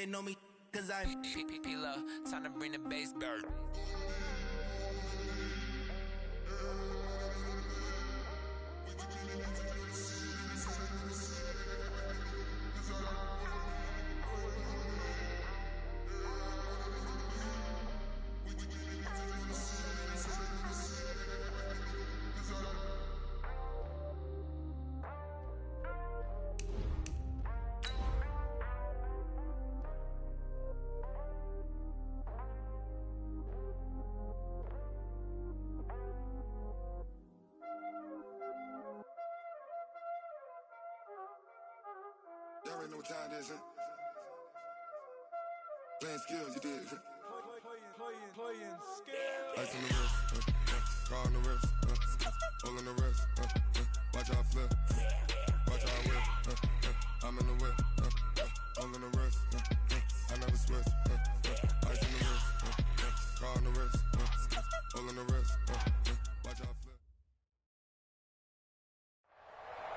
know me, cause I'm P-P-P-Love, time to bring the bass back. Y'all already know what time it is, huh? Playing skills, you did. Playing skills. Ice on the wrist, car on the wrist, hole in the wrist, watch how I flip, watch how I whip, I'm in the whip, hole in the wrist, I never switch, ice on the wrist, car on the wrist, hole in the wrist, watch how I flip.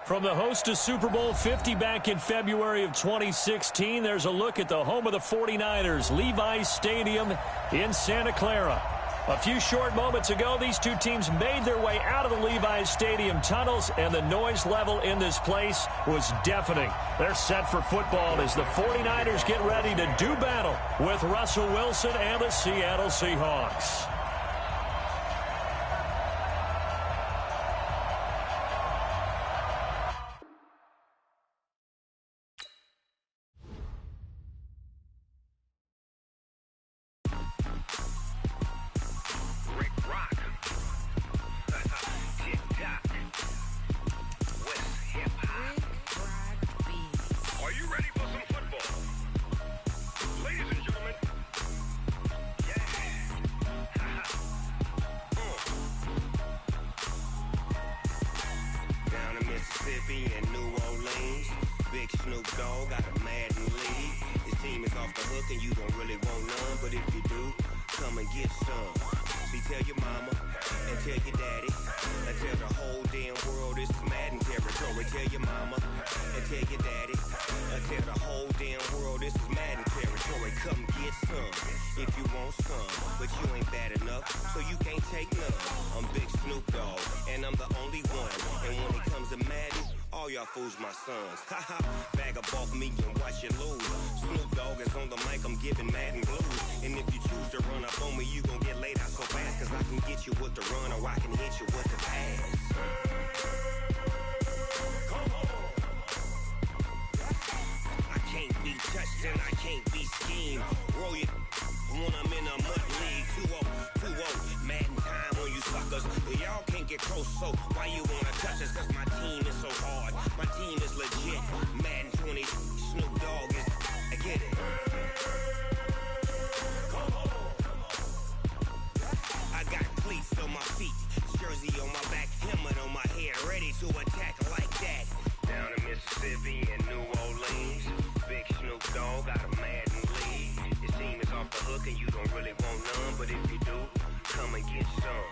From the host to Super Bowl 50 back in February of 2016, there's a look at the home of the 49ers, Levi's Stadium in Santa Clara. A few short moments ago, these two teams made their way out of the Levi's Stadium tunnels, and the noise level in this place was deafening. They're set for football as the 49ers get ready to do battle with Russell Wilson and the Seattle Seahawks. In New Orleans, big Snoop Dogg got a Madden lead. His team is off the hook and you don't really want none, but if you do, come and get some. See, tell your mama and tell your daddy and tell the whole damn world this is Madden territory. Tell your mama and tell your daddy and tell the whole damn world this is Madden territory. Come get some if you want some, but you ain't bad enough, so you can't take none. I'm Big Snoop Dogg and I'm the only one, and when it comes to Madden, all y'all fools my sons. Haha, bag up off me and watch you lose. Snoop Dogg is on the mic, I'm giving Madden blues. And if you choose to run up on me, you gon' get laid out so fast, cause I can get you with the run or I can hit you with the pass. Come on. I can't be touched and I can't be schemed. Roll you when I'm in a mud league. 2-0, Madden time on you suckers. Y'all can't get close, so why you wanna touch us? Cause my team is so hard, my team is legit. Madden 20, Snoop Dogg is, I get it. Come on. I got cleats on my feet, jersey on my back, helmet on my head, ready to attack like that. Down in Mississippi and New Orleans, big Snoop Dogg got a Madden lead. His team is off the hook and you don't really want none, but if you do, come and get some.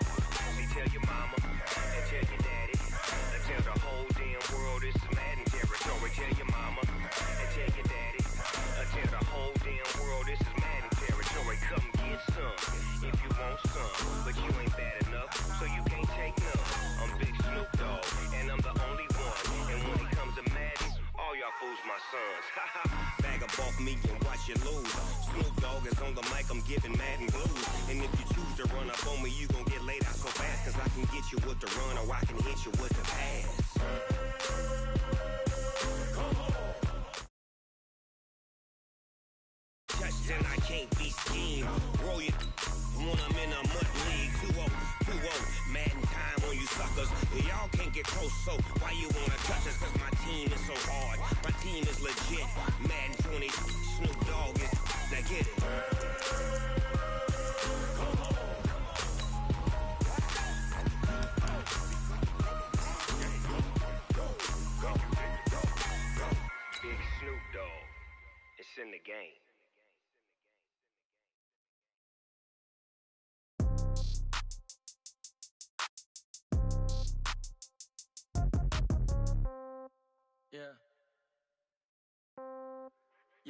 See, tell your mama and tell your daddy and tell the whole damn world this is Madden territory. Tell your mama and tell your daddy and tell the whole damn world this is Madden territory. Come get some if you want some, but you ain't bad enough, so you can't take none. I'm Big Snoop Dogg and I'm the only one, and when it comes to Madden, all y'all fools my sons. Haha, bag up off me and watch you lose. Snoop Dogg is on the mic, I'm giving Madden blues. And if you choose to run up on me, you gon' get laid out so fast, cause I can get you with the run or I can hit you with the pass. Come on. Touched and I can't be schemed. Roll you when I'm in a mud league. 2-0, Madden time on you suckers. Y'all can't get close, so why you wanna touch us? Cause my team is so hard, my team is legit. Madden 20, Snoop Dogg is, now get it. Come on. Big Snoop Dogg, it's in the game.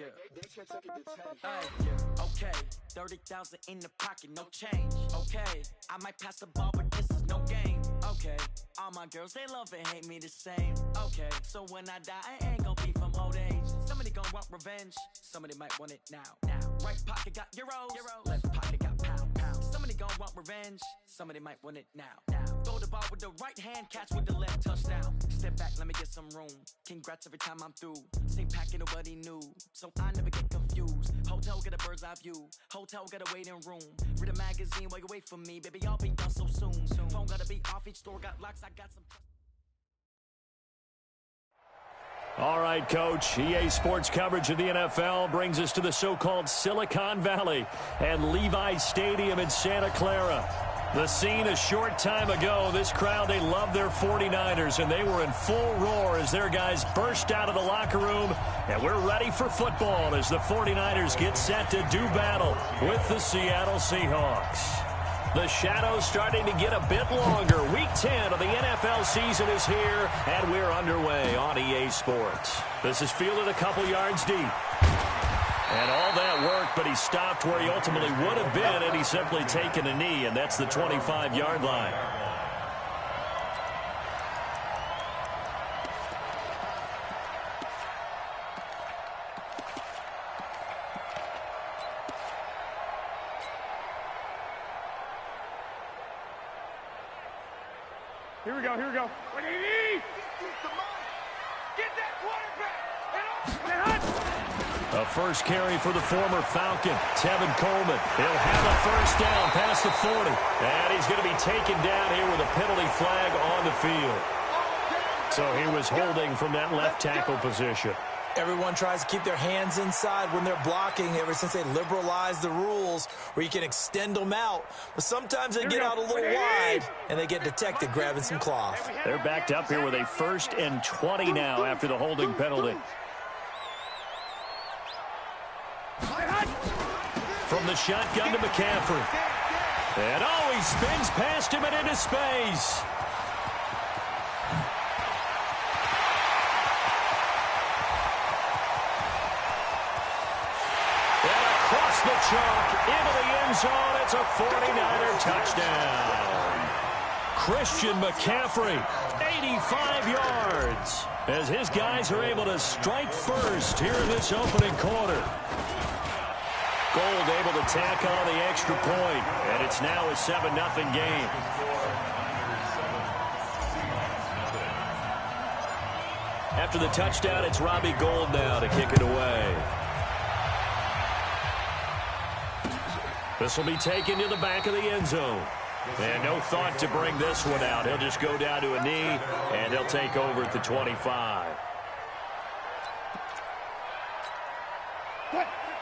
Yeah. Okay, 30,000 in the pocket, no change. Okay, I might pass the ball, but this is no game. Okay, all my girls, they love and hate me the same. Okay, so when I die, I ain't gonna be from old age. Somebody gonna want revenge, somebody might want it now. Right pocket got euros, left pocket got pounds. Somebody gonna want revenge, somebody might want it now. Throw the ball with the right hand, catch with the left, touchdown. Step back, let me get some room. Congrats every time I'm through. Same packet, nobody knew, so I never get confused. Hotel get a bird's eye view, hotel got a waiting room. Read a magazine while you wait for me, baby, I'll be done so soon. Phone gotta be off, each store got locks, I got some. All right, Coach. EA Sports coverage of the NFL brings us to the so-called Silicon Valley and Levi's Stadium in Santa Clara. The scene a short time ago, this crowd, they love their 49ers, and they were in full roar as their guys burst out of the locker room, and we're ready for football as the 49ers get set to do battle with the Seattle Seahawks. The shadow's starting to get a bit longer. Week 10 of the NFL season is here, and we're underway on EA Sports. This is fielded a couple yards deep. And all that work, but he stopped where he ultimately would have been had he simply taken a knee, and that's the 25-yard line. Here we go, here we go. What do you need? Get that quarterback! A first carry for the former Falcon, Tevin Coleman. He'll have a first down past the 40. And he's going to be taken down here with a penalty flag on the field. So he was holding from that left tackle position. Everyone tries to keep their hands inside when they're blocking ever since they liberalized the rules where you can extend them out. But sometimes they get out a little wide, and they get detected grabbing some cloth. They're backed up here with a 1st and 20 now after the holding penalty. From the shotgun to McCaffrey. And he spins past him and into space. The chalk into the end zone. It's a 49er touchdown. Christian McCaffrey, 85 yards, as his guys are able to strike first here in this opening quarter. Gold able to tack on the extra point, and it's now a 7-0 game. After the touchdown, it's Robbie Gould now to kick it away. This will be taken to the back of the end zone. And no thought to bring this one out. He'll just go down to a knee, and they'll take over at the 25.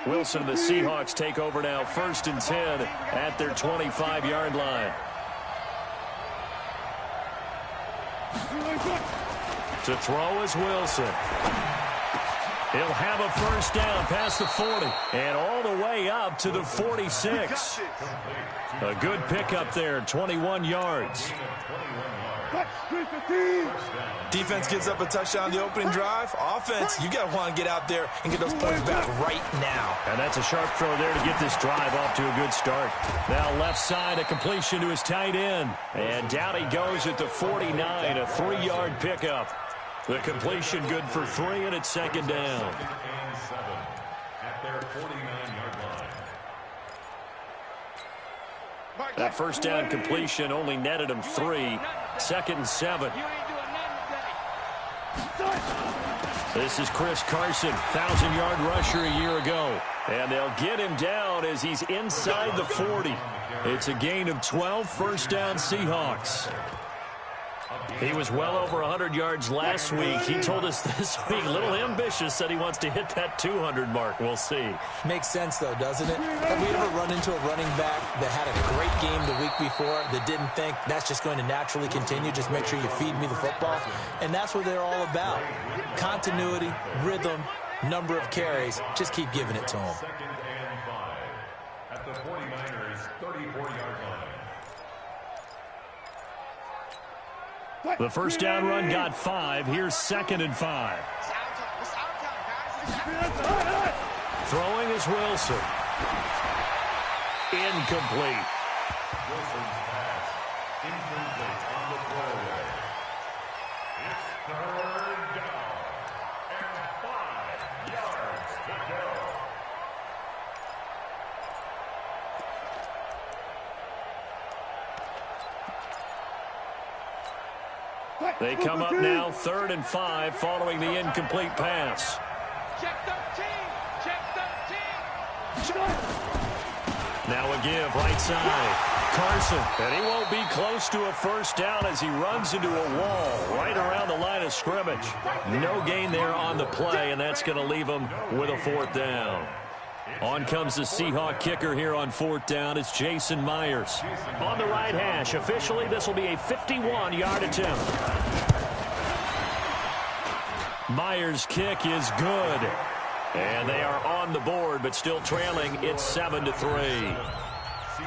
Wilson and the Seahawks take over now, 1st and 10 at their 25-yard line. To throw is Wilson. He'll have a first down past the 40 and all the way up to the 46. A good pickup there, 21 yards. Defense gives up a touchdown the opening drive. Offense, you got to want to get out there and get those points back right now. And that's a sharp throw there to get this drive off to a good start. Now left side, a completion to his tight end. And down he goes at the 49, a 3-yard pickup. The completion good for 3, and it's 2nd down. That first down completion only netted him 3. 2nd and 7. This is Chris Carson, 1,000-yard rusher a year ago. And they'll get him down as he's inside the 40. It's a gain of 12, first down Seahawks. He was well over 100 yards last week. He told us this week, a little ambitious, said he wants to hit that 200 mark. We'll see. Makes sense, though, doesn't it? Have we ever run into a running back that had a great game the week before that didn't think that's just going to naturally continue? Just make sure you feed me the football. And that's what they're all about. Continuity, rhythm, number of carries. Just keep giving it to them. 2nd and 5 at the 49ers' 34-yard line. The first down run got 5. Here's 2nd and 5. Throwing is Wilson. Incomplete. Wilson's pass. Incomplete on the throwaway. It's third down. And 5 yards to go. They come up now 3rd and 5 following the incomplete pass. Check 13. Check 13. Now a give right side. Carson, and he won't be close to a first down as he runs into a wall right around the line of scrimmage. No gain there on the play, and that's going to leave him with a 4th down. On comes the Seahawk kicker here on 4th down. It's Jason Myers. On the right hash. Officially, this will be a 51-yard attempt. Myers' kick is good. And they are on the board, but still trailing. It's 7-3.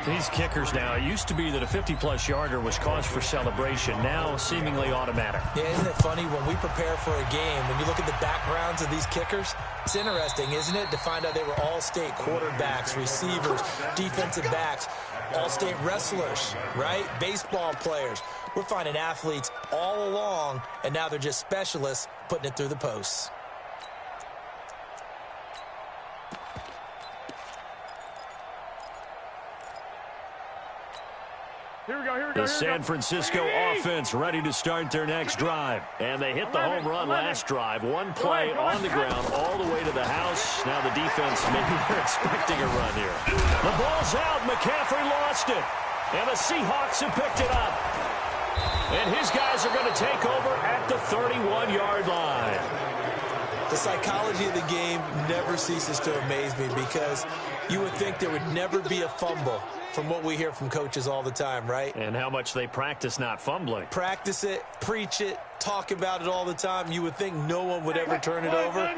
These kickers now, it used to be that a 50-plus yarder was cause for celebration. Now, seemingly automatic. Yeah, isn't it funny when we prepare for a game, when you look at the backgrounds of these kickers, it's interesting, isn't it, to find out they were all-state quarterbacks, receivers, defensive backs, all-state wrestlers, right? Baseball players. We're finding athletes all along, and now they're just specialists putting it through the posts. The San Francisco offense ready to start their next drive. And they hit the home run last drive. One play on the ground all the way to the house. Now the defense, maybe they're expecting a run here. The ball's out. McCaffrey lost it. And the Seahawks have picked it up. And his guys are going to take over at the 31-yard line. The psychology of the game never ceases to amaze me because you would think there would never be a fumble from what we hear from coaches all the time, right? And how much they practice not fumbling. Practice it, preach it, talk about it all the time. You would think no one would ever turn it over.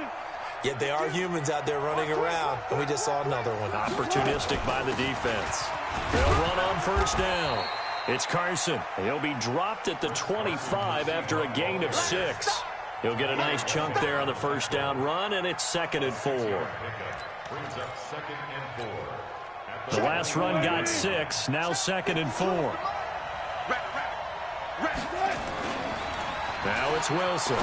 Yet they are humans out there running around, and we just saw another one. Opportunistic by the defense. They'll run on 1st down. It's Carson. He'll be dropped at the 25 after a gain of 6. He'll get a nice chunk there on the 1st down run, and it's 2nd and 4. Brings up 2nd and 4. The last run got 6, now 2nd and 4. Now it's Wilson.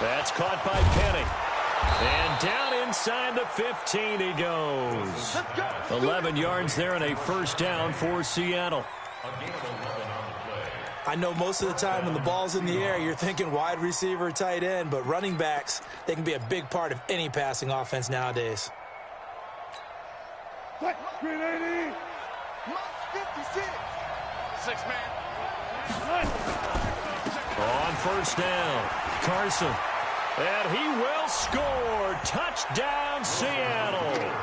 That's caught by Penny. And down inside the 15 he goes. 11 yards there and a 1st down for Seattle. I know most of the time when the ball's in the air, you're thinking wide receiver, tight end, but running backs, they can be a big part of any passing offense nowadays. 380. 56. 6-man. On 1st down, Carson. And he will score. Touchdown, Seattle.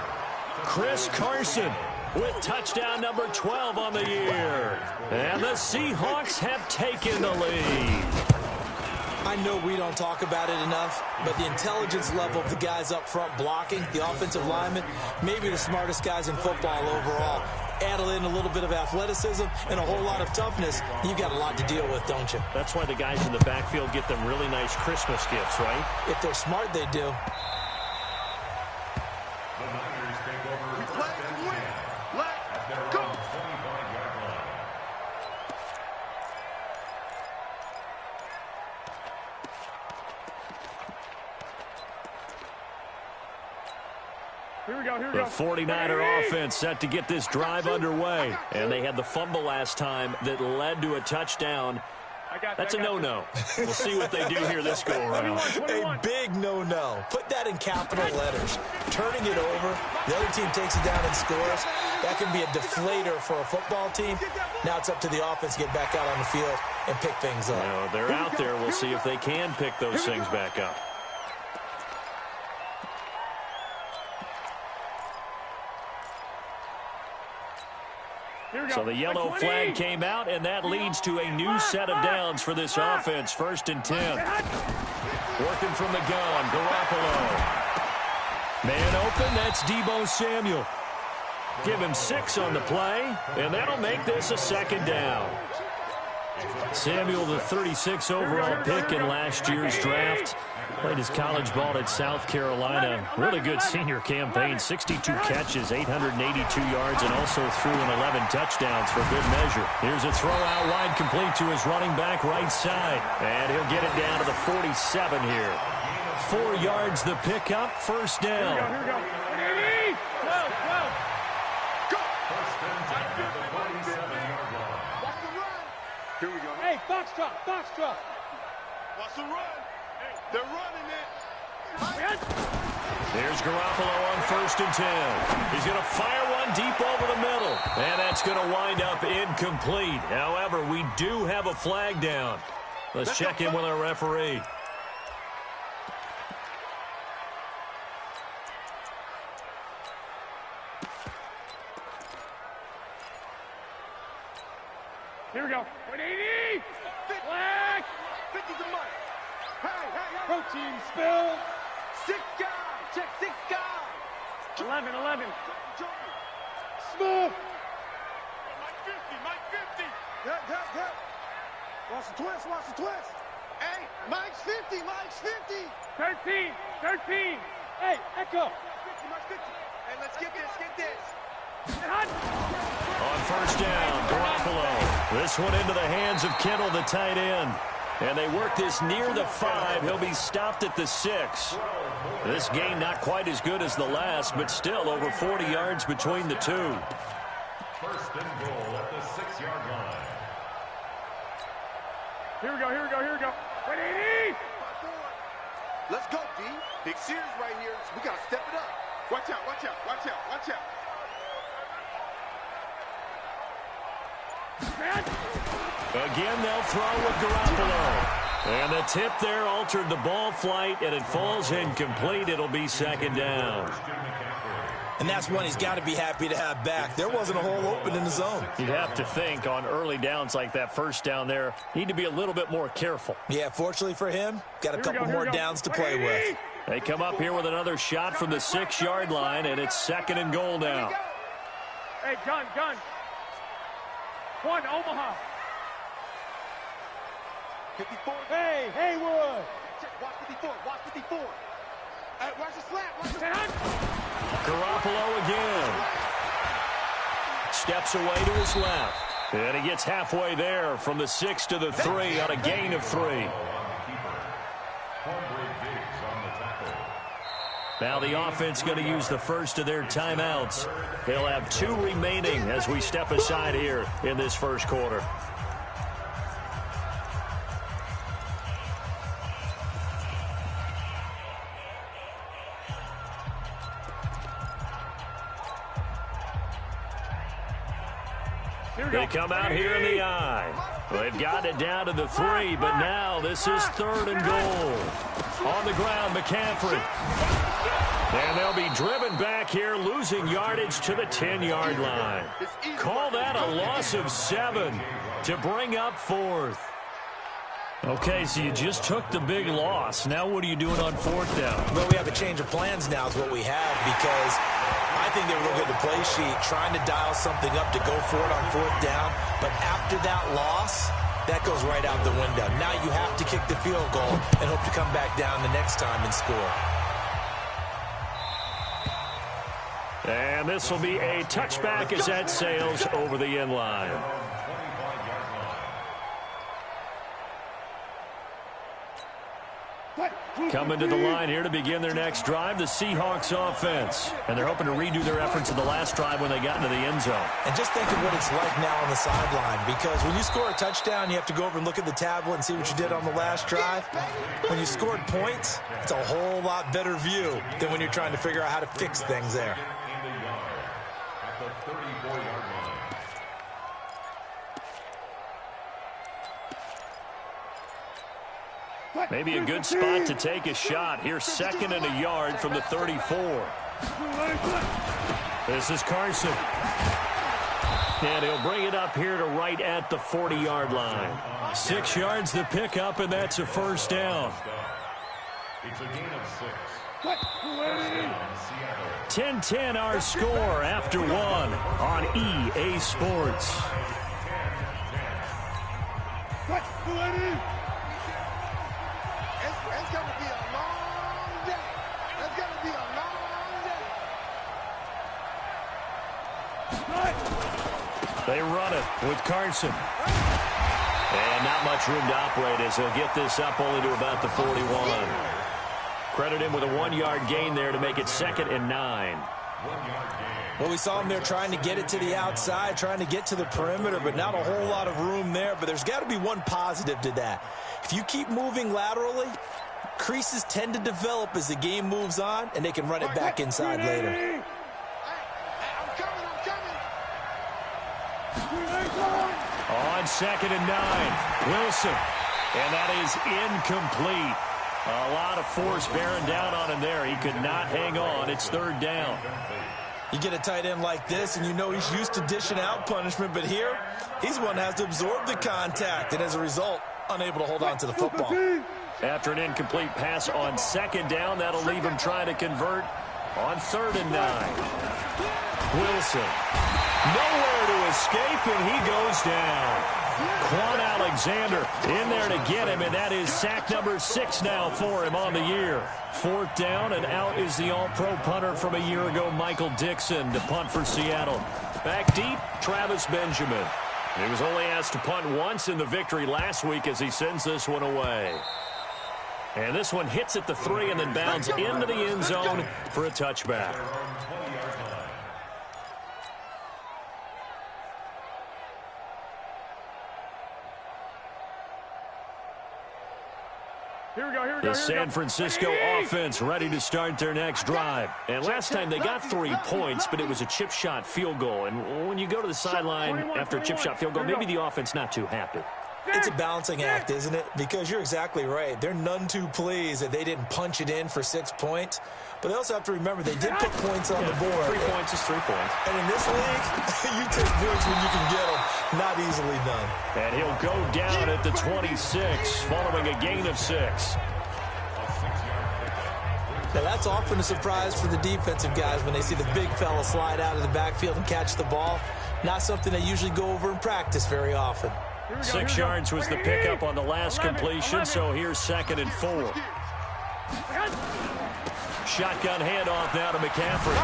Chris Carson with touchdown number 12 on the year. And the Seahawks have taken the lead. I know we don't talk about it enough, but the intelligence level of the guys up front blocking, the offensive linemen, maybe the smartest guys in football overall. Add in a little bit of athleticism and a whole lot of toughness, you've got a lot to deal with, don't you? That's why the guys in the backfield get them really nice Christmas gifts, right? If they're smart, they do. The Niners take over 1st and 10 at their own 25-yard line. Here we go. The 49er offense set to get this drive underway. And they had the fumble last time that led to a touchdown. That's a no-no. We'll see what they do here this go-around. A big no-no. Put that in capital letters. Turning it over, the other team takes it down and scores. That can be a deflator for a football team. Now it's up to the offense to get back out on the field and pick things up. Well, they're out there. We'll see if they can pick those things back up. So the yellow flag came out, and that leads to a new set of downs for this offense. 1st and 10. Working from the gun, Garoppolo. Man open, that's Deebo Samuel. Give him 6 on the play, and that'll make this a 2nd down. Samuel, the 36 overall pick in last year's draft. Played his college ball at South Carolina. Really good senior campaign. 62 catches, 882 yards, and also threw in 11 touchdowns for good measure. Here's a throw out wide, complete to his running back right side. And he'll get it down to the 47 here. 4 yards the pickup, first down. Here we go. Go. Here we go. Hey, foxtrot. What's the run? They're running it. There's Garoppolo on 1st and 10. He's going to fire one deep over the middle. And that's going to wind up incomplete. However, we do have a flag down. Let's check in with our referee. Here we go. 180. Flag. 50's a month. Hey. Protein spill. 6 guys. Check 6 guys. 11. Mike Smooth. 50. Yep. Watch the twist. Hey, Mike's 50. 13. Hey, Echo. Mike's 50. Hey, let's get this. On first down, Garoppolo. This one into the hands of Kittle, the tight end. And they work this near the 5. He'll be stopped at the 6. This gain not quite as good as the last, but still over 40 yards between the two. First and goal at the 6-yard line. Here we go. 180. Let's go, D. Big series right here. We got to step it up. Watch out. Again, they'll throw with Garoppolo. And the tip there altered the ball flight, and it falls incomplete. It'll be second down. And that's one he's got to be happy to have back. There wasn't a hole open in the zone. You'd have to think on early downs like that first down there, need to be a little bit more careful. Yeah, fortunately for him, got a couple more downs to play with. They come up here with another shot from the 6-yard line, and it's second and goal now. Hey, gun. 1, Omaha. 54. Hey, Haywood. Watch 54. Hey, watch the slant. Garoppolo again. Steps away to his left. And he gets halfway there from the 6 to the 3 on a gain of 3. Now the offense going to use the first of their timeouts. They'll have 2 remaining as we step aside here in this first quarter. They come out here in the eye. They've got it down to the 3, but now this is 3rd and goal. On the ground, McCaffrey. And they'll be driven back here, losing yardage to the 10-yard line. Call that a loss of 7 to bring up 4th. Okay, so you just took the big loss. Now what are you doing on 4th down? Well, we have a change of plans now is what we have, because I think they were looking at the play sheet, trying to dial something up to go for it on 4th down. But after that loss, that goes right out the window. Now you have to kick the field goal and hope to come back down the next time and score. And this will be a touchback as that sails over the end line. Coming to the line here to begin their next drive, the Seahawks offense. And they're hoping to redo their efforts in the last drive when they got into the end zone. And just think of what it's like now on the sideline, because when you score a touchdown, you have to go over and look at the tablet and see what you did on the last drive. When you scored points, it's a whole lot better view than when you're trying to figure out how to fix things there. At the 34-yard line. Maybe a good spot to take a shot. Here's 2nd and a yard from the 34. This is Carson. And he'll bring it up here to right at the 40-yard line. 6 yards the pickup, and that's a first down. It's a gain of 6. 10-10 our score after 1 on EA Sports. It's going to be a long day. It's going to be a long day. They run it with Carson. And not much room to operate as he'll get this up only to about the 41. Credit him with a 1-yard gain there to make it 2nd and 9. Well, we saw him there trying to get it to the outside, trying to get to the perimeter, but not a whole lot of room there. But there's got to be one positive to that. If you keep moving laterally, creases tend to develop as the game moves on, and they can run it back inside later. On 2nd and 9, Wilson. And that is incomplete. A lot of force bearing down on him there. He could not hang on. It's 3rd down. You get a tight end like this, and you know he's used to dishing out punishment, but here, he's one that has to absorb the contact, and as a result, unable to hold on to the football. After an incomplete pass on 2nd down, that'll leave him trying to convert on 3rd and 9. Wilson. Nowhere to escape, and he goes down. Quan Alexander in there to get him, and that is sack number 6 now for him on the year. 4th down, and out is the all-pro punter from a year ago, Michael Dixon, to punt for Seattle. Back deep, Travis Benjamin. He was only asked to punt once in the victory last week as he sends this one away. And this one hits at the 3 and then bounds into the end zone for a touchback. The San Francisco offense ready to start their next drive. And last time they got 3 points, but it was a chip shot field goal. And when you go to the sideline after a chip shot field goal, maybe the offense not too happy. It's a balancing act, isn't it? Because you're exactly right. They're none too pleased that they didn't punch it in for 6 points. But they also have to remember they did put points on the board. 3 points is 3 points. And in this league, you take points when you can get them. Not easily done. And he'll go down at the 26 following a gain of 6. Now, that's often a surprise for the defensive guys when they see the big fella slide out of the backfield and catch the ball. Not something they usually go over in practice very often. 6 yards was the pickup on the last completion, so here's 2nd and 4. Shotgun handoff now to McCaffrey.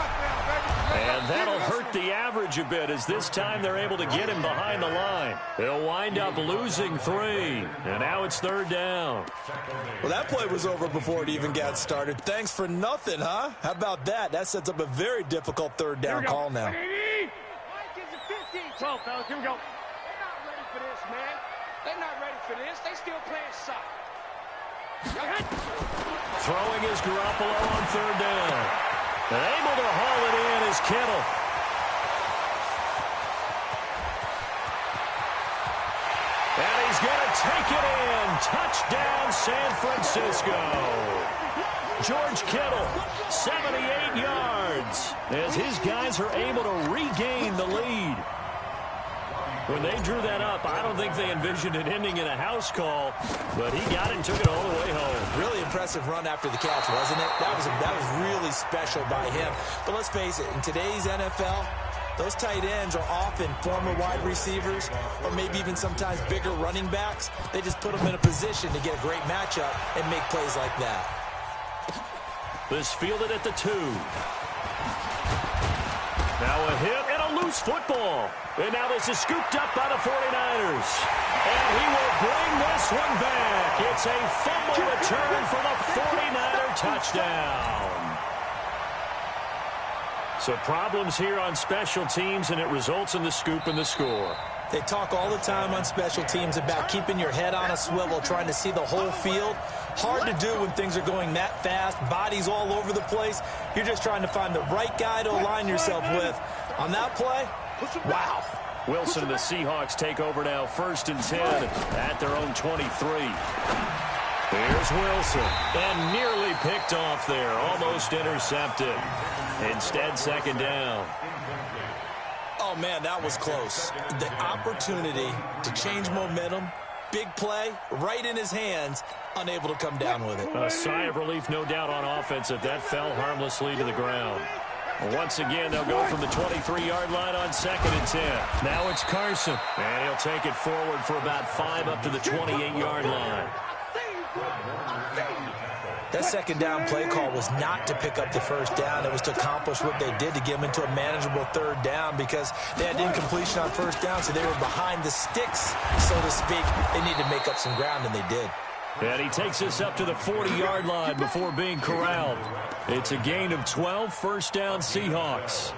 And that'll hurt the average a bit as this time they're able to get him behind the line. They'll wind up losing 3. And now it's 3rd down. Well, that play was over before it even got started. Thanks for nothing, huh? How about that? That sets up a very difficult 3rd down call now. Come on, fellas, here we go. They're not ready for this, man. They're not ready for this. They still playing soft. Throwing is Garoppolo on 3rd down. And able to haul it in is Kittle. And he's going to take it in. Touchdown, San Francisco. George Kittle, 78 yards, as his guys are able to regain the lead. When they drew that up, I don't think they envisioned it ending in a house call, but he got it and took it all the way home. Really impressive run after the catch, wasn't it? That was really special by him. But let's face it, in today's NFL, those tight ends are often former wide receivers or maybe even sometimes bigger running backs. They just put them in a position to get a great matchup and make plays like that. This fielded at the 2. Now a hit and a loose football. And now this is scooped up by the 49ers. And he will bring this one back. It's a fumble return for the 49er touchdown. So problems here on special teams, and it results in the scoop and the score. They talk all the time on special teams about keeping your head on a swivel, trying to see the whole field. Hard to do when things are going that fast, bodies all over the place. You're just trying to find the right guy to align yourself with. On that play, wow. Wilson and the Seahawks take over now, 1st and 10 at their own 23. Here's Wilson, and nearly picked off there, almost intercepted. Instead, 2nd down. Oh, man, that was close. The opportunity to change momentum, big play, right in his hands, unable to come down with it. A sigh of relief, no doubt, on offense if that fell harmlessly to the ground. Once again, they'll go from the 23-yard line on 2nd and 10. Now it's Carson, and he'll take it forward for about 5 up to the 28-yard line. That second down play call was not to pick up the first down. It was to accomplish what they did, to get them into a manageable third down, because they had incompletion on first down, so they were behind the sticks, so to speak. They needed to make up some ground, and they did. And he takes us up to the 40-yard line before being corralled. It's a gain of 12, first down Seahawks.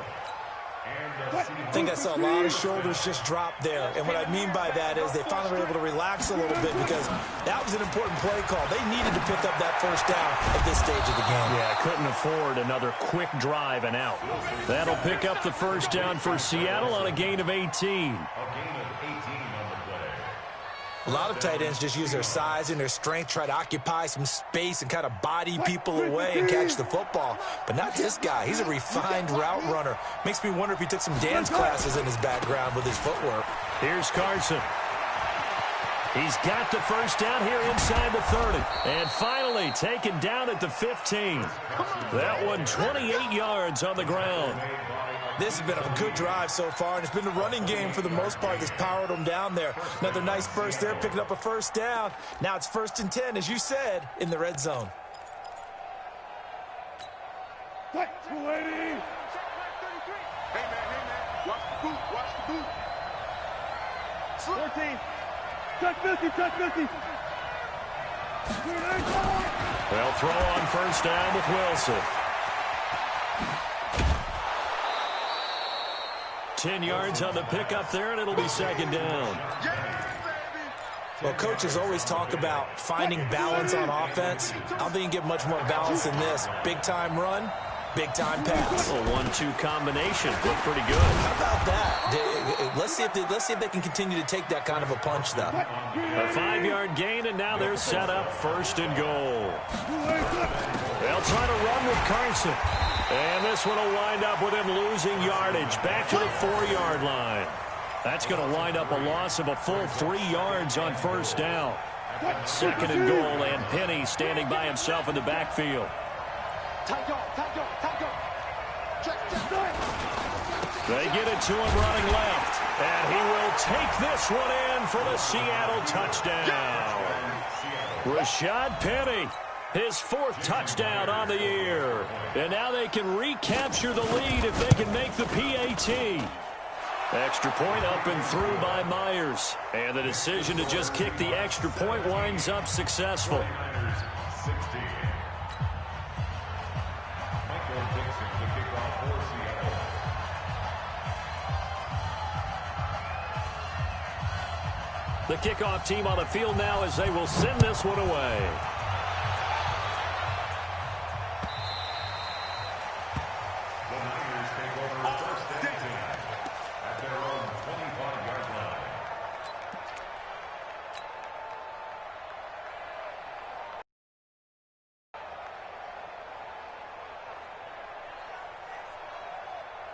I think I saw a lot of shoulders just drop there. And what I mean by that is they finally were able to relax a little bit, because that was an important play call. They needed to pick up that first down at this stage of the game. Yeah, couldn't afford another quick drive and out. That'll pick up the first down for Seattle on a gain of 18. A lot of tight ends just use their size and their strength, try to occupy some space and kind of body people away and catch the football. But not this guy. He's a refined route runner. Makes me wonder if he took some dance classes in his background with his footwork. Here's Carson. He's got the first down here inside the 30. And finally taken down at the 15. That one 28 yards on the ground. This has been a good drive so far, and it's been the running game for the most part that's powered them down there. Another nice burst there, picking up a first down. Now it's 1st and 10, as you said, in the red zone. Hey, man, watch the boot, watch the boot. 14, touch 50, touch 50. They'll throw on first down with Wilson. 10 yards on the pickup there, and it'll be 2nd down. Well, coaches always talk about finding balance on offense. I don't think you get much more balance than this. Big-time run, big-time pass. A 1-2 combination. Looked pretty good. How about that? Let's see if they can continue to take that kind of a punch, though. A 5-yard gain, and now they're set up 1st and goal. They'll try to run with Carson. And this one will wind up with him losing yardage back to the 4-yard line. That's going to wind up a loss of a full 3 yards on first down. 2nd and goal, and Penny standing by himself in the backfield. They get it to him running left. And he will take this one in for the Seattle touchdown. Rashad Penny. His 4th touchdown on the year. And now they can recapture the lead if they can make the PAT. Extra point up and through by Myers. And the decision to just kick the extra point winds up successful. The kickoff team on the field now as they will send this one away.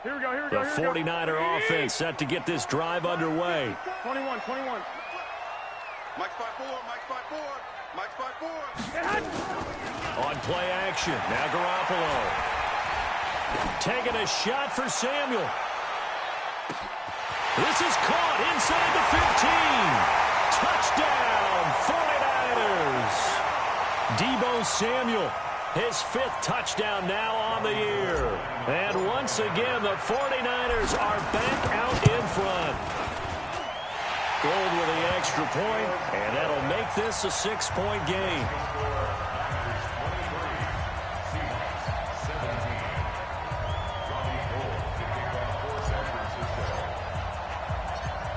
Here we go. The 49er offense set to get this drive underway. 21. Mike spot 4, Mike spot 4, Mike spot 4. On play action, now Garoppolo. Taking a shot for Samuel. This is caught inside the 15. Touchdown, 49ers. Deebo Samuel. His 5th touchdown now on the year. And once again, the 49ers are back out in front. Gold with the extra point, and that'll make this a 6-point game.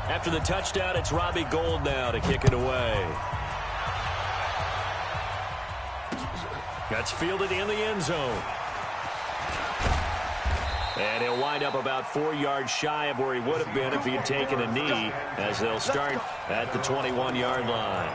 After the touchdown, it's Robbie Gould now to kick it away. That's fielded in the end zone. And he'll wind up about 4 yards shy of where he would have been if he had taken a knee, as they'll start at the 21-yard line.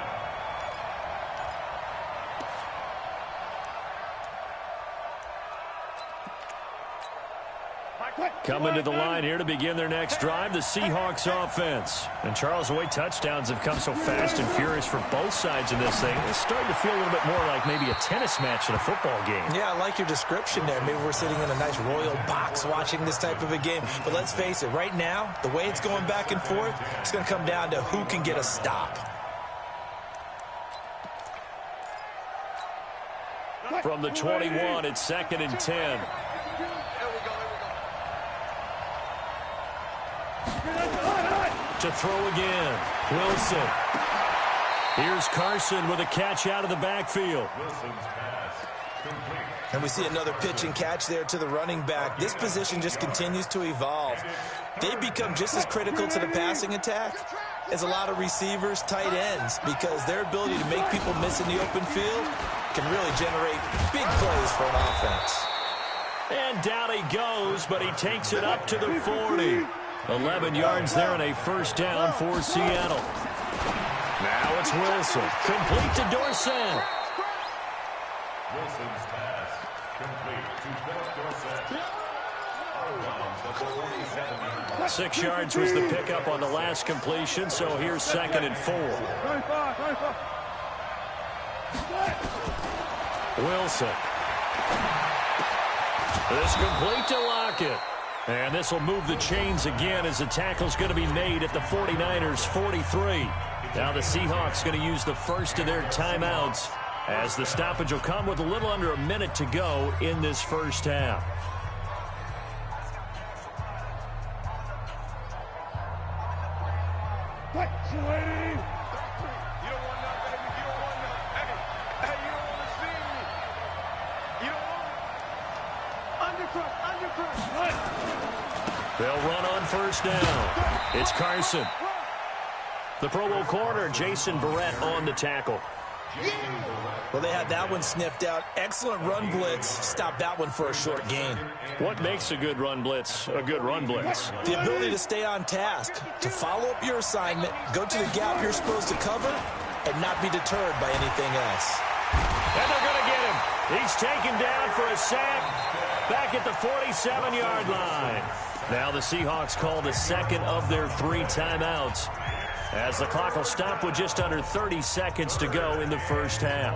Coming to the line here to begin their next drive, the Seahawks offense. And Charles, the way touchdowns have come so fast and furious for both sides of this thing, it's starting to feel a little bit more like maybe a tennis match in a football game. Yeah, I like your description there. Maybe we're sitting in a nice royal box watching this type of a game. But let's face it, right now, the way it's going back and forth, it's going to come down to who can get a stop. From the 21, it's 2nd and 10. To throw again, Wilson. Here's Carson with a catch out of the backfield. And we see another pitch and catch there to the running back. This position just continues to evolve. They become just as critical to the passing attack as a lot of receivers, tight ends, because their ability to make people miss in the open field can really generate big plays for an offense. And down he goes, but he takes it up to the 40. 11 yards there and a first down for Seattle. Now it's Wilson. Complete to Dorsett. Wilson's pass complete to Dorsett. 6 yards was the pickup on the last completion, so here's 2nd and 4. Wilson. This complete to Lockett. And this will move the chains again as the tackle's going to be made at the 49ers' 43. Now the Seahawks going to use the first of their timeouts as the stoppage will come with a little under a minute to go in this first half. They'll run on first down. It's Carson. The Pro Bowl corner, Jason Barrett, on the tackle. Well, they had that one sniffed out. Excellent run blitz. Stop that one for a short gain. What makes a good run blitz a good run blitz? The ability to stay on task, to follow up your assignment, go to the gap you're supposed to cover, and not be deterred by anything else. And they're going to get him. He's taken down for a sack back at the 47-yard line. Now the Seahawks call the second of their 3 timeouts as the clock will stop with just under 30 seconds to go in the first half.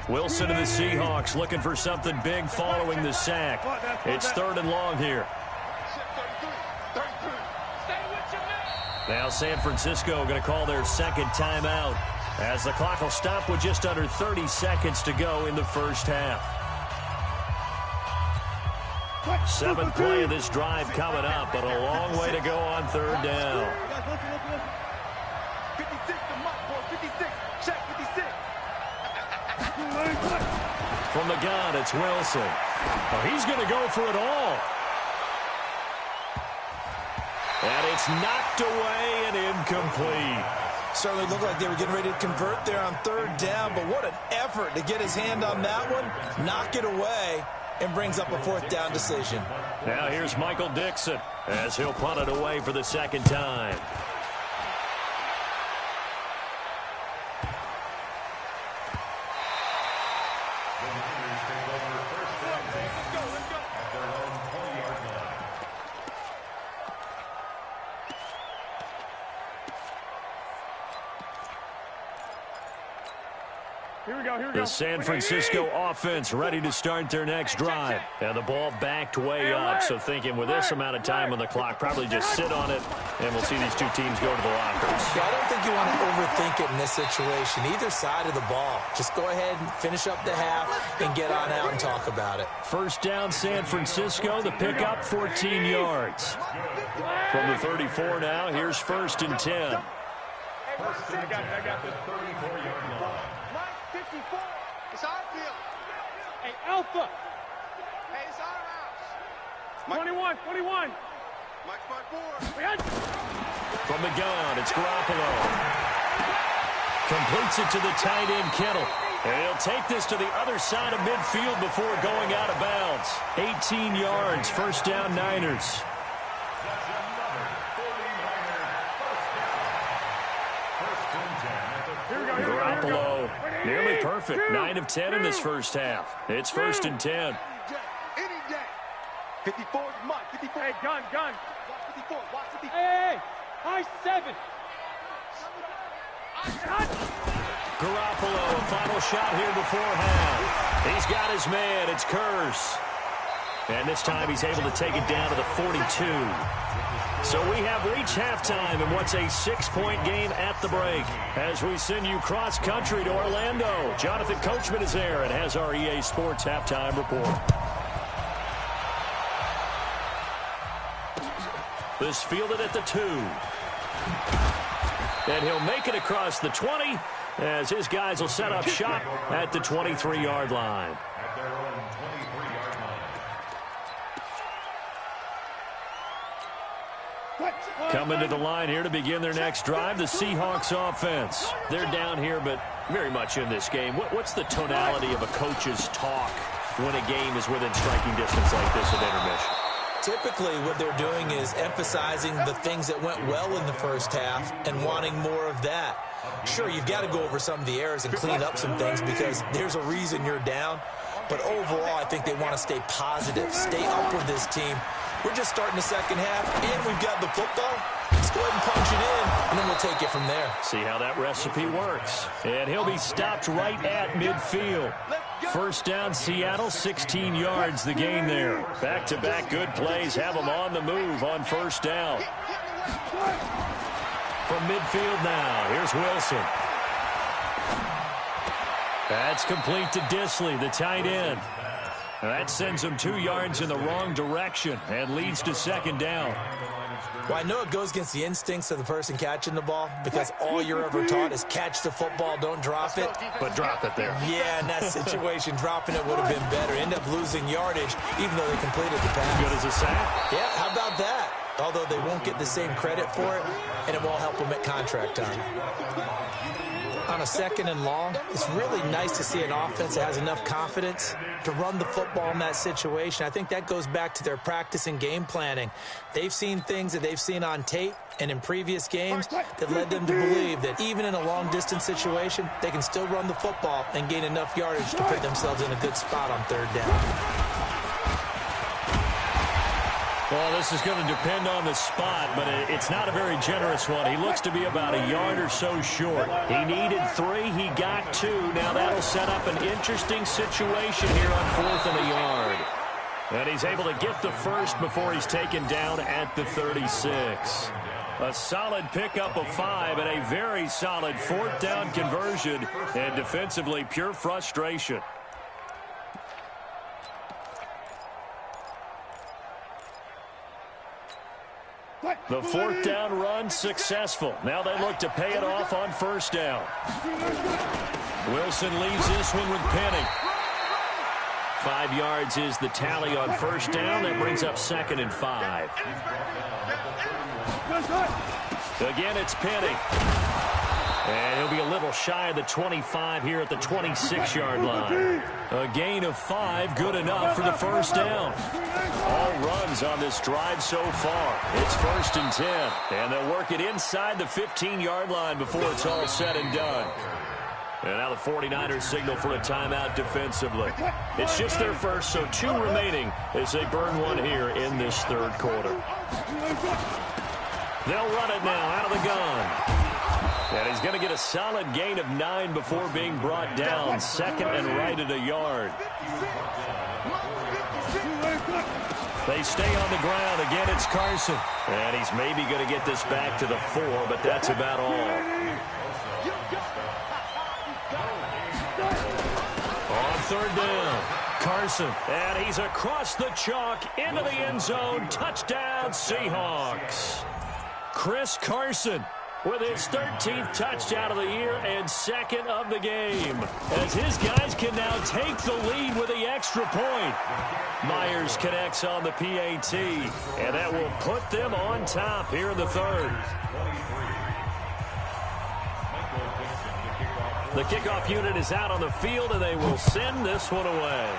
Wilson and the Seahawks looking for something big following the sack. It's 3rd and long here. Now San Francisco going to call their second timeout as the clock will stop with just under 30 seconds to go in the first half. 7th play of this drive coming up, but a long way to go on 3rd down. 56, the mark, boy, 56. Check 56. From the gun, it's Wilson. Oh, he's going to go for it all. And it's knocked away and incomplete. Certainly looked like they were getting ready to convert there on 3rd down, but what an effort to get his hand on that one, knock it away, and brings up a 4th down decision. Now here's Michael Dixon as he'll punt it away for the second time. The San Francisco offense ready to start their next drive. And the ball backed way up, so thinking with this amount of time on the clock, probably just sit on it, and we'll see these two teams go to the lockers. Yeah, I don't think you want to overthink it in this situation. Either side of the ball. Just go ahead and finish up the half and get on out and talk about it. First down, San Francisco. The pickup, 14 yards. From the 34 now, here's 1st and 10. I got the 34-yard line. 54. It's our field. Hey, Alpha. Hey, it's our house. 21. Mike's my board. From the gun, it's Garoppolo. Completes it to the tight end, Kittle. And he'll take this to the other side of midfield before going out of bounds. 18 yards, first down, Niners. Garoppolo nearly perfect. 9 of 10 in this first half. It's 1st and 10. Any day. 54 is Mike. 54. Hey, gun. 54. Watch 54. Hey. High 7. Garoppolo, a final shot here before half. He's got his man. It's Curse. And this time he's able to take it down to the 42. So we have reached halftime in what's a 6-point game at the break. As we send you cross-country to Orlando, Jonathan Coachman is there and has our EA Sports halftime report. This fielded at the 2. And he'll make it across the 20 as his guys will set up shop at the 23-yard line. At their own 23-yard line. Coming to the line here to begin their next drive, the Seahawks offense. They're down here, but very much in this game. What's the tonality of a coach's talk when a game is within striking distance like this at intermission? Typically, what they're doing is emphasizing the things that went well in the first half and wanting more of that. Sure, you've got to go over some of the errors and clean up some things because there's a reason you're down. But overall, I think they want to stay positive, stay up with this team. We're just starting the second half, and we've got the football. Let's go ahead and punch it in, and then we'll take it from there. See how that recipe works. And he'll be stopped right at midfield. First down, Seattle, 16 yards the gain there. Back-to-back good plays have them on the move on first down. From midfield now, here's Wilson. That's complete to Disley, the tight end. That sends him 2 yards in the wrong direction and leads to second down. Well, I know it goes against the instincts of the person catching the ball because all you're ever taught is catch the football, don't drop it. But drop it there. Yeah, in that situation, dropping it would have been better. End up losing yardage, even though they completed the pass. Good as a sack. Yeah, how about that? Although they won't get the same credit for it, and it won't help them at contract time. On a 2nd and long, it's really nice to see an offense that has enough confidence to run the football in that situation. I think that goes back to their practice and game planning. They've seen things that they've seen on tape and in previous games that led them to believe that even in a long-distance situation, they can still run the football and gain enough yardage to put themselves in a good spot on 3rd down. Well, this is going to depend on the spot, but it's not a very generous one. He looks to be about a yard or so short. He needed 3. He got 2. Now that'll set up an interesting situation here on 4th and a yard. And he's able to get the first before he's taken down at the 36. A solid pickup of 5 and a very solid 4th down conversion. And defensively, pure frustration. The 4th down run successful. Now they look to pay it off on first down. Wilson leaves this one with Penny. 5 yards is the tally on first down. That brings up 2nd and 5. Again, it's Penny. And he'll be a little shy of the 25 here at the 26-yard line. A gain of 5, good enough for the first down. All runs on this drive so far. It's 1st and 10. And they'll work it inside the 15-yard line before it's all said and done. And now the 49ers signal for a timeout defensively. It's just their first, so 2 remaining as they burn one here in this 3rd quarter. They'll run it now out of the gun. And he's going to get a solid gain of 9 before being brought down. 2nd and right at a yard. They stay on the ground. Again, it's Carson. And he's maybe going to get this back to the 4, but that's about all. On 3rd down, Carson. And he's across the chalk into the end zone. Touchdown, Seahawks. Chris Carson with his 13th touchdown of the year and 2nd of the game, as his guys can now take the lead with the extra point. Myers connects on the PAT, and that will put them on top here in the 3rd. The kickoff unit is out on the field, and they will send this one away.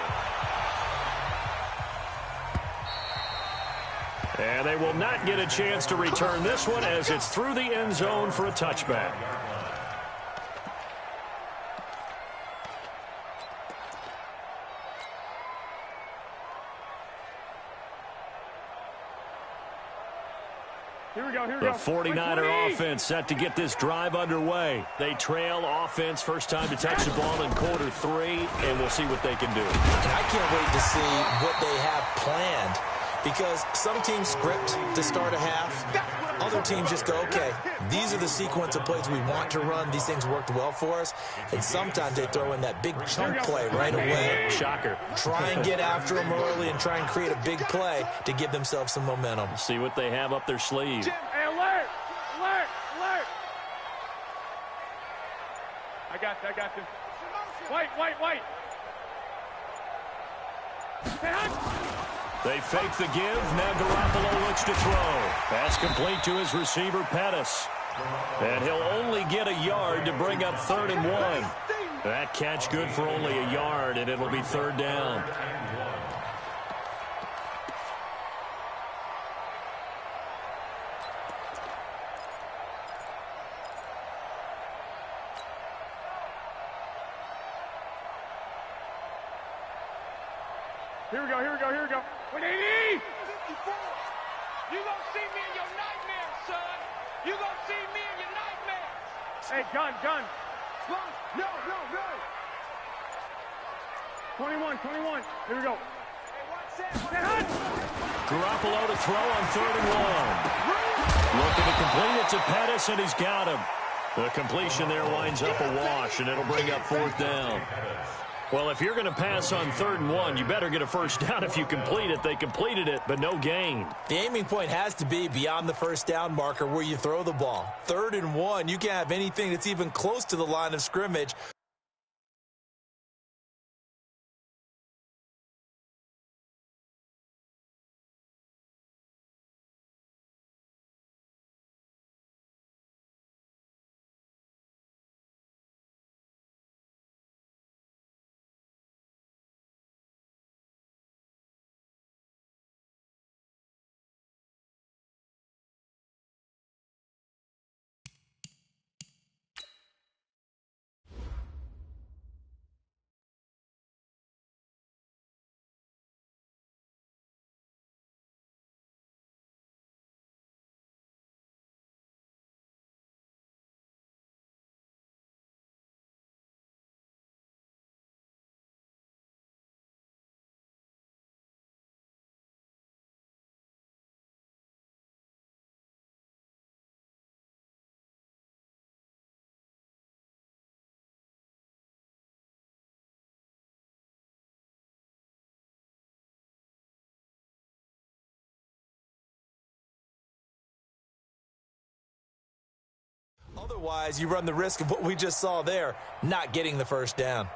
And they will not get a chance to return this one as it's through the end zone for a touchback. Here we go. The 49er offense set to get this drive underway. They trail offense first time to touch the ball in quarter 3, and we'll see what they can do. And I can't wait to see what they have planned, because some teams script to start a half. Other teams just go, okay, these are the sequence of plays we want to run. These things worked well for us. And sometimes they throw in that big chunk play right away. Shocker. Try and get after them early and try and create a big play to give themselves some momentum. See what they have up their sleeve. Hey, alert! Alert! Alert! I got you. White! Hey, hunt! They fake the give. Now Garoppolo looks to throw. Pass complete to his receiver, Pettis. And he'll only get a yard to bring up 3rd and 1. That catch good for only a yard, and it'll be 3rd down. Here we go. 180! You gonna see me in your nightmares, son. You gonna see me in your nightmares. Hey, gun. No. 21. Here we go. Hey, hunt! Garoppolo to throw on 3rd and 1. Looking to complete it to Pettis, and he's got him. The completion there winds up a wash, and it'll bring up 4th down. Well, if you're going to pass on 3rd and 1, you better get a first down if you complete it. They completed it, but no gain. The aiming point has to be beyond the first down marker where you throw the ball. 3rd and 1, you can't have anything that's even close to the line of scrimmage. Otherwise, you run the risk of what we just saw there, not getting the first down.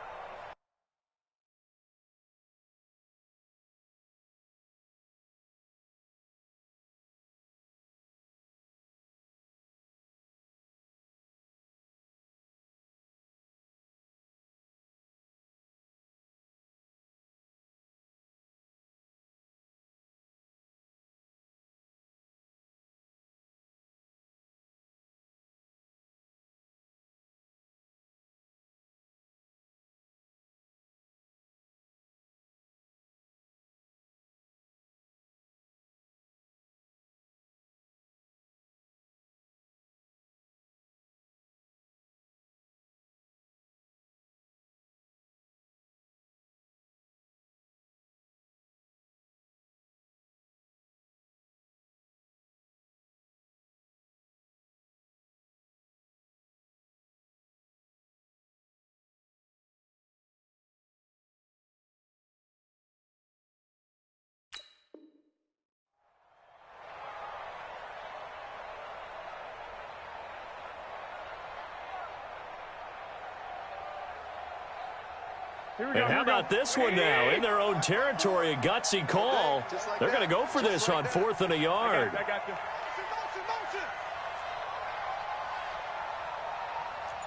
And how about this one now? In their own territory, a gutsy call. They're going to go for this on 4th and a yard. I got you.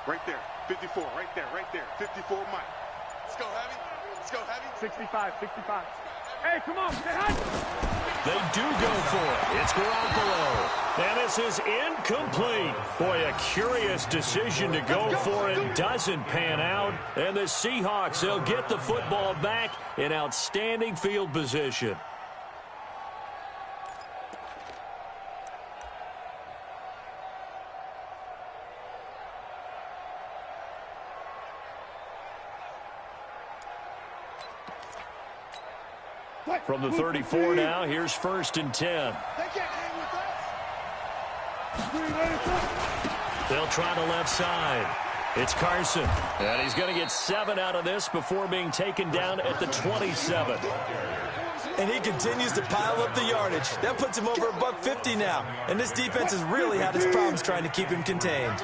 Right there. 54. Right there. 54, Mike. Let's go, heavy. 65. Hey, come on. Stay high. They do go for it. It's Garoppolo. And this is incomplete. Boy, a curious decision to go for it. Doesn't pan out. And the Seahawks, they'll get the football back in outstanding field position. From the 34 now, here's 1st and 10. They'll try the left side. It's Carson. And he's going to get 7 out of this before being taken down at the 27. And he continues to pile up the yardage. That puts him over $150 now. And this defense has really had its problems trying to keep him contained.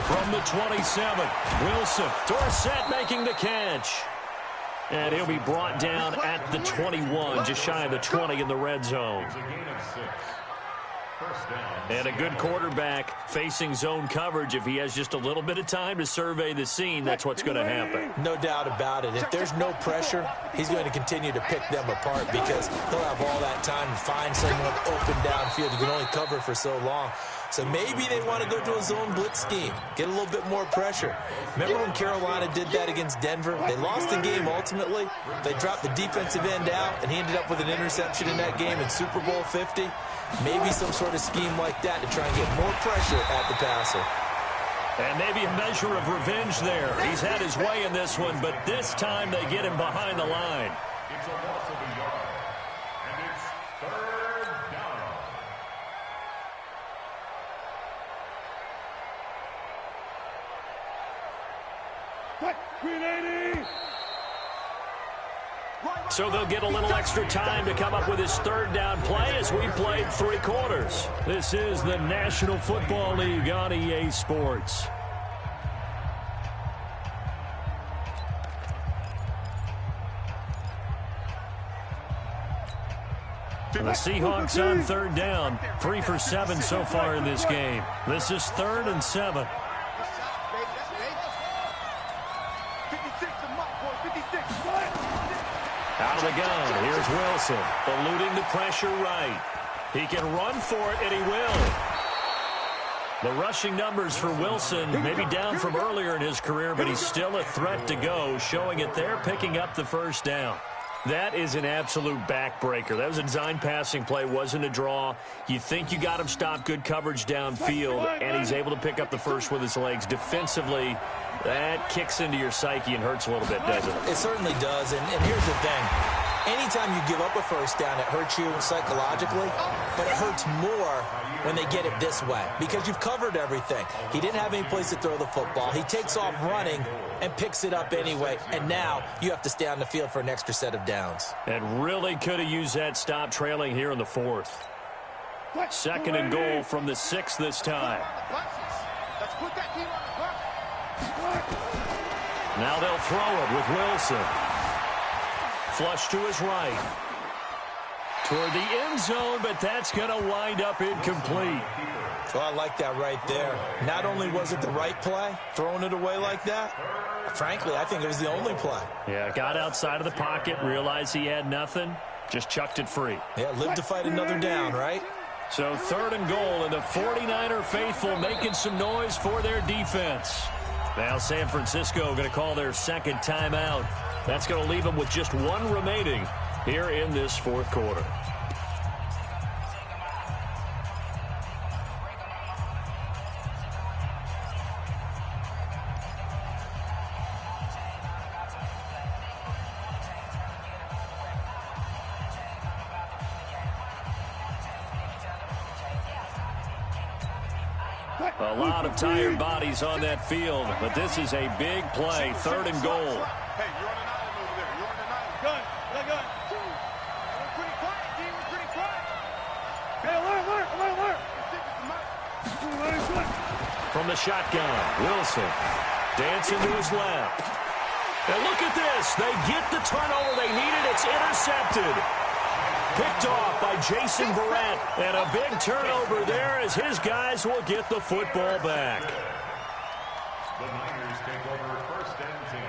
From the 27, Wilson. Dorsett making the catch. And he'll be brought down at the 21, just shy of the 20 in the red zone. And a good quarterback facing zone coverage. If he has just a little bit of time to survey the scene, that's what's going to happen. No doubt about it. If there's no pressure, he's going to continue to pick them apart because he'll have all that time to find someone open downfield. You can only cover for so long. So maybe they want to go to a zone blitz scheme, get a little bit more pressure. Remember when Carolina did that against Denver? They lost the game ultimately. They dropped the defensive end out, and he ended up with an interception in that game in Super Bowl 50. Maybe some sort of scheme like that to try and get more pressure at the passer. And maybe a measure of revenge there. He's had his way in this one, but this time they get him behind the line. It's a loss of a yard. And it's 3rd down. So they'll get a little extra time to come up with his 3rd down play as we played 3 quarters. This is the National Football League on EA Sports. The Seahawks on 3rd down, 3 for 7 so far in this game. This is 3rd and 7. Out of the gun, here's Wilson, eluding the pressure right. He can run for it, and he will. The rushing numbers for Wilson may be down from earlier in his career, but he's still a threat to go, showing it there, picking up the 1st down. That is an absolute backbreaker. That was a design passing play, wasn't a draw. You think you got him stopped, good coverage downfield, and he's able to pick up the 1st with his legs. Defensively, that kicks into your psyche and hurts a little bit, doesn't it? It certainly does, and here's the thing. Anytime you give up a 1st down, it hurts you psychologically, but it hurts more when they get it this way because you've covered everything. He didn't have any place to throw the football. He takes off running and picks it up anyway, and now you have to stay on the field for an extra set of downs. And really could have used that stop trailing here in the 4th. 2nd and goal from the 6 this time. Now they'll throw it with Wilson. Flush to his right. Toward the end zone, but that's going to wind up incomplete. Well, I like that right there. Not only was it the right play, throwing it away like that, frankly, I think it was the only play. Yeah, got outside of the pocket, realized he had nothing, just chucked it free. Yeah, live to fight another down, right? So 3rd and goal, and the 49er faithful making some noise for their defense. Now San Francisco going to call their 2nd timeout. That's going to leave them with just 1 remaining here in this 4th quarter. A lot of tired bodies on that field, but this is a big play, 3rd and goal. Hey, you're on an island over there. You're on an island. Gun. We're pretty quiet, D. We're pretty quiet. Hey, alert. From the shotgun, Wilson dancing to his left. And look at this. They get the turnover they needed. It's intercepted. Picked off by Jason Verrett. And a big turnover there as his guys will get the football back. The Niners take over 1st and 10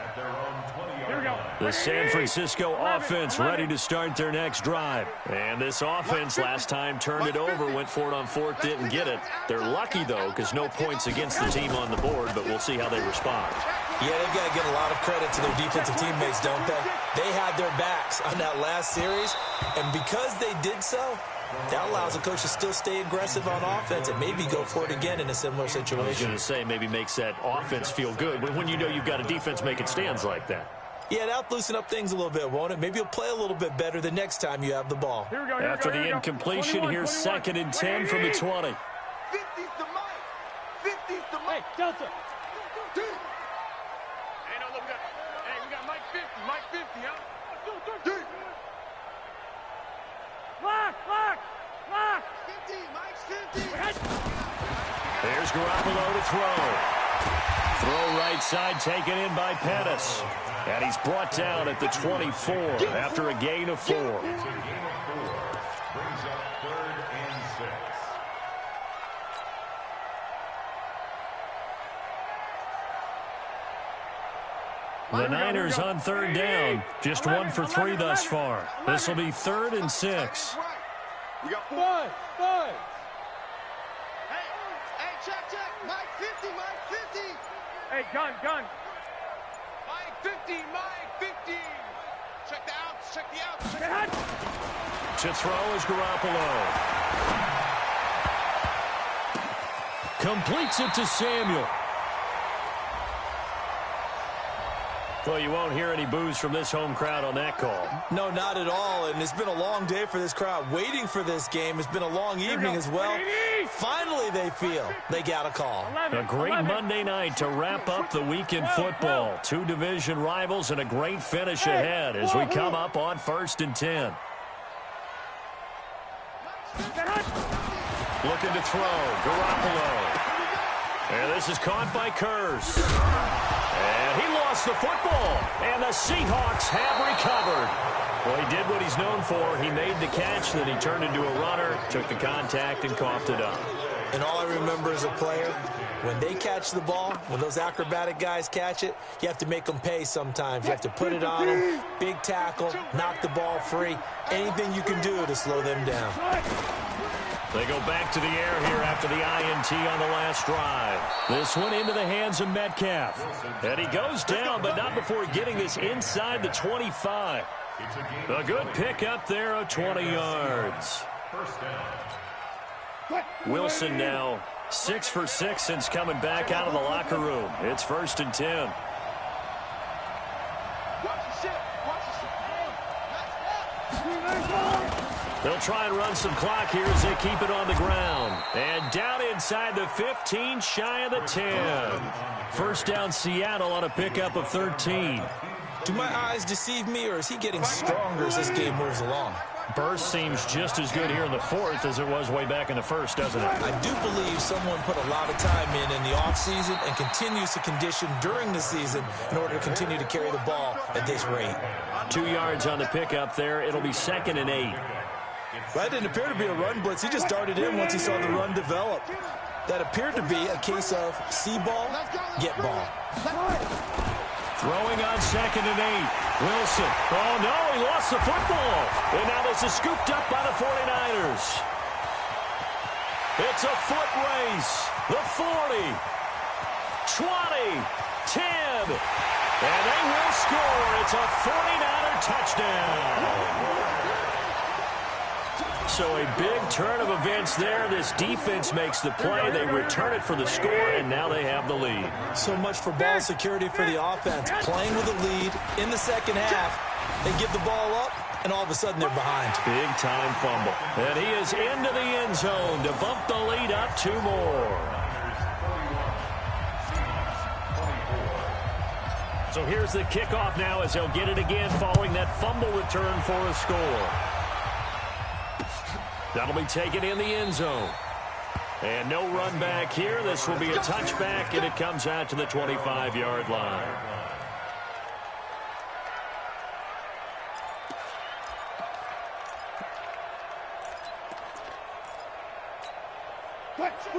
at their own 20-yard line. The San Francisco offense ready to start their next drive. And this offense last time turned it over, went for it on 4th, didn't get it. They're lucky, though, because no points against the team on the board, but we'll see how they respond. Yeah, they've got to give a lot of credit to their defensive teammates, don't they? They had their backs on that last series, and because they did so, That allows the coach to still stay aggressive on offense and maybe go for it again in a similar situation. I was going to say maybe makes that offense feel good when you know you've got a defense making stands like that. Yeah, that'll loosen up things a little bit, won't it? Maybe you'll play a little bit better the next time you have the ball. After the incompletion, here's 2nd and 10 from the 20. 50's the mic. 50's the mic. Hey, Delta. Hey, no, look, we got Mike 50. Mike 50, huh? Lock! 50, Mike's 50. There's Garoppolo to throw. Throw right side taken in by Pettis. And he's brought down at the 24 after a gain of 4. It's a gain of 4. Brings up 3rd and 6. The Niners on 3rd down. Just 1 for 3 thus far. This will be 3rd and 6. We got 4. Five. Hey, check. Mike 50, Mike 50. Hey, gun. Mike 50, Mike 50. Check the outs. To throw is Garoppolo. Completes it to Samuel. Well, you won't hear any boos from this home crowd on that call. No, not at all. And it's been a long day for this crowd waiting for this game. It's been a long evening as well. Finally, they feel they got a call. A great Monday night to wrap up the week in football. 2 division rivals and a great finish ahead as we come up on 1st and 10. Looking to throw. Garoppolo. And this is caught by Kurz. And he lost the football. And the Seahawks have recovered. Well, he did what he's known for. He made the catch, then he turned into a runner, took the contact, and coughed it up. And all I remember as a player, when they catch the ball, when those acrobatic guys catch it, you have to make them pay sometimes. You have to put it on them, big tackle, knock the ball free. Anything you can do to slow them down. They go back to the air here after the INT on the last drive. This one into the hands of Metcalf. And he goes down, but not before getting this inside the 25. A good pickup there of 20 yards. Wilson now 6 for 6 since coming back out of the locker room. It's 1st and 10. They'll try and run some clock here as they keep it on the ground. And down inside the 15, shy of the 10. First down, Seattle on a pickup of 13. Do my eyes deceive me, or is he getting stronger as this game moves along? Burst seems just as good here in the 4th as it was way back in the 1st, doesn't it? I do believe someone put a lot of time in the offseason and continues to condition during the season in order to continue to carry the ball at this rate. 2 yards on the pickup there. It'll be 2nd and 8. That didn't appear to be a run blitz. He just darted in once he saw the run develop. That appeared to be a case of see ball, get ball. Throwing on 2nd and 8. Wilson. Oh, no, he lost the football. And now this is scooped up by the 49ers. It's a foot race. The 40, 20, 10. And they will score. It's a 49er touchdown. So a big turn of events there. This defense makes the play. They return it for the score, and now they have the lead. So much for ball security for the offense. Playing with a lead in the second half. They give the ball up, and all of a sudden they're behind. Big-time fumble. And he is into the end zone to bump the lead up 2 more. So here's the kickoff now as they'll get it again following that fumble return for a score. That'll be taken in the end zone. And no run back here. This will be a touchback, and it comes out to the 25-yard line.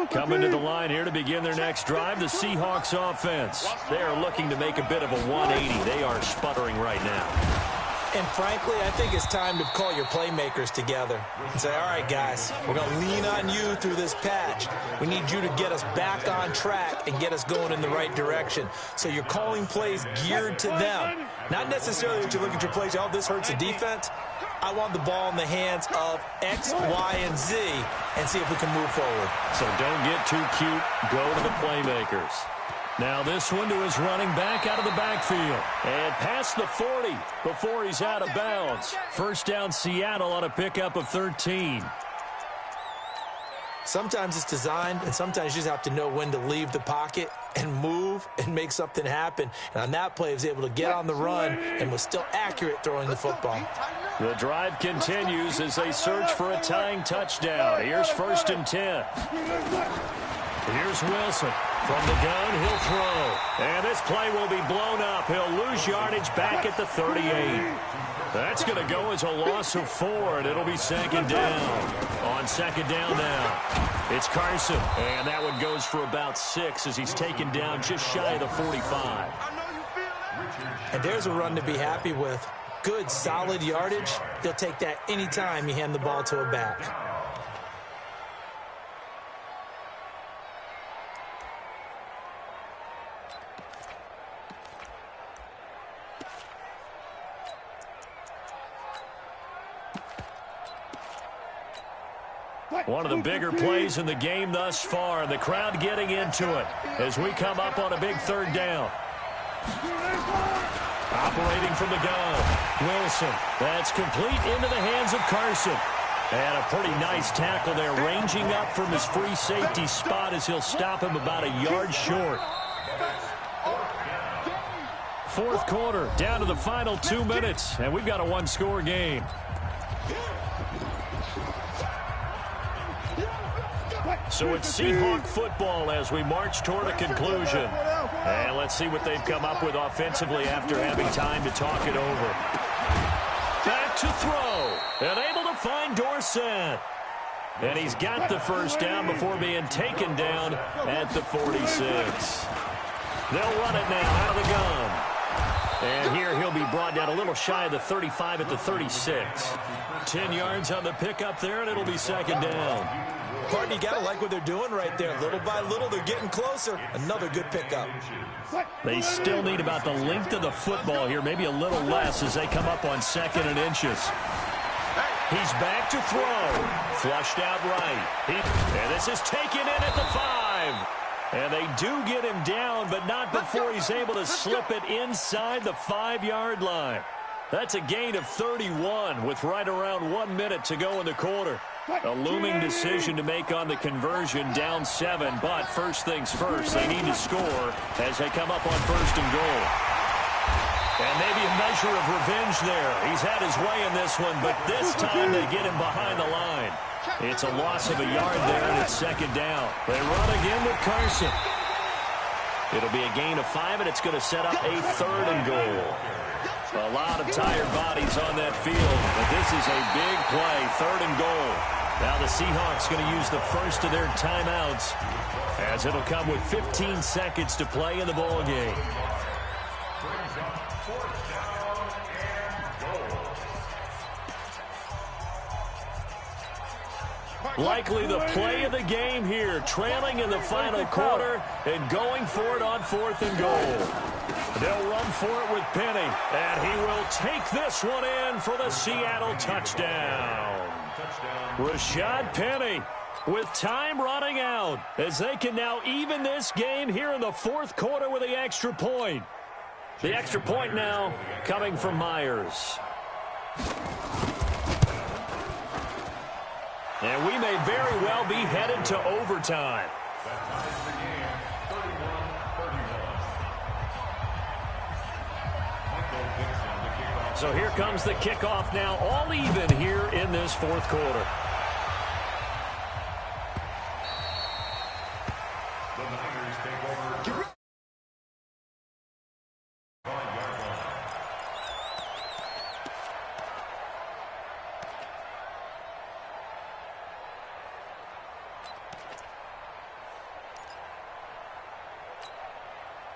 Coming to the line here to begin their next drive, the Seahawks offense. They are looking to make a bit of a 180. They are sputtering right now. And frankly, I think it's time to call your playmakers together and say, all right, guys, we're going to lean on you through this patch. We need you to get us back on track and get us going in the right direction. So you're calling plays geared to them. Not necessarily that you look at your plays, oh, this hurts the defense. I want the ball in the hands of X, Y, and Z and see if we can move forward. So don't get too cute. Go to the playmakers. Now this one to his running back out of the backfield. And past the 40 before he's out of bounds. First down Seattle on a pickup of 13. Sometimes it's designed, and sometimes you just have to know when to leave the pocket and move and make something happen. And on that play, he was able to get on the run and was still accurate throwing the football. The drive continues as they search for a tying touchdown. Here's 1st and 10. Here's Wilson. From the gun, he'll throw. And this play will be blown up. He'll lose yardage back at the 38. That's going to go as a loss of 4, and it'll be 2nd down. On 2nd down now, it's Carson. And that one goes for about 6 as he's taken down just shy of the 45. And there's a run to be happy with. Good, solid yardage. He'll take that anytime you hand the ball to a back. One of the bigger plays in the game thus far, and the crowd getting into it as we come up on a big 3rd down. Operating from the gun, Wilson. That's complete into the hands of Carson. And a pretty nice tackle there, ranging up from his free safety spot as he'll stop him about a yard short. 4th quarter, down to the final 2 minutes, and we've got a 1-score game. So it's Seahawk football as we march toward a conclusion. And let's see what they've come up with offensively after having time to talk it over. Back to throw. And able to find Dorsett. And he's got the 1st down before being taken down at the 46. They'll run it now out of the gun. And here he'll be brought down a little shy of the 35 at the 36. 10 yards on the pickup there, and it'll be 2nd down. Partner, you got to like what they're doing right there. Little by little, they're getting closer. Another good pickup. They still need about the length of the football here, maybe a little less as they come up on 2nd and inches. He's back to throw. Flushed out right. And this is taken in at the 5. And they do get him down, but not before he's able to slip it inside the 5-yard line. That's a gain of 31 with right around 1 minute to go in the quarter. A looming decision to make on the conversion, down 7, but first things first, they need to score as they come up on 1st and goal. And maybe a measure of revenge there. He's had his way in this one, but this time they get him behind the line. It's a loss of a yard there, and it's 2nd down. They run again with Carson. It'll be a gain of 5, and it's going to set up a 3rd and goal. A lot of tired bodies on that field, but this is a big play, 3rd and goal. Now the Seahawks going to use the first of their timeouts as it'll come with 15 seconds to play in the ball game. Likely the play of the game here, trailing in the final quarter and going for it on 4th and goal. They'll run for it with Penny, and he will take this one in for the Seattle touchdown. Rashad Penny with time running out as they can now even this game here in the 4th quarter with the extra point. The extra point now coming from Myers. And we may very well be headed to overtime. So here comes the kickoff now, all even here in this 4th quarter. The Niners take over.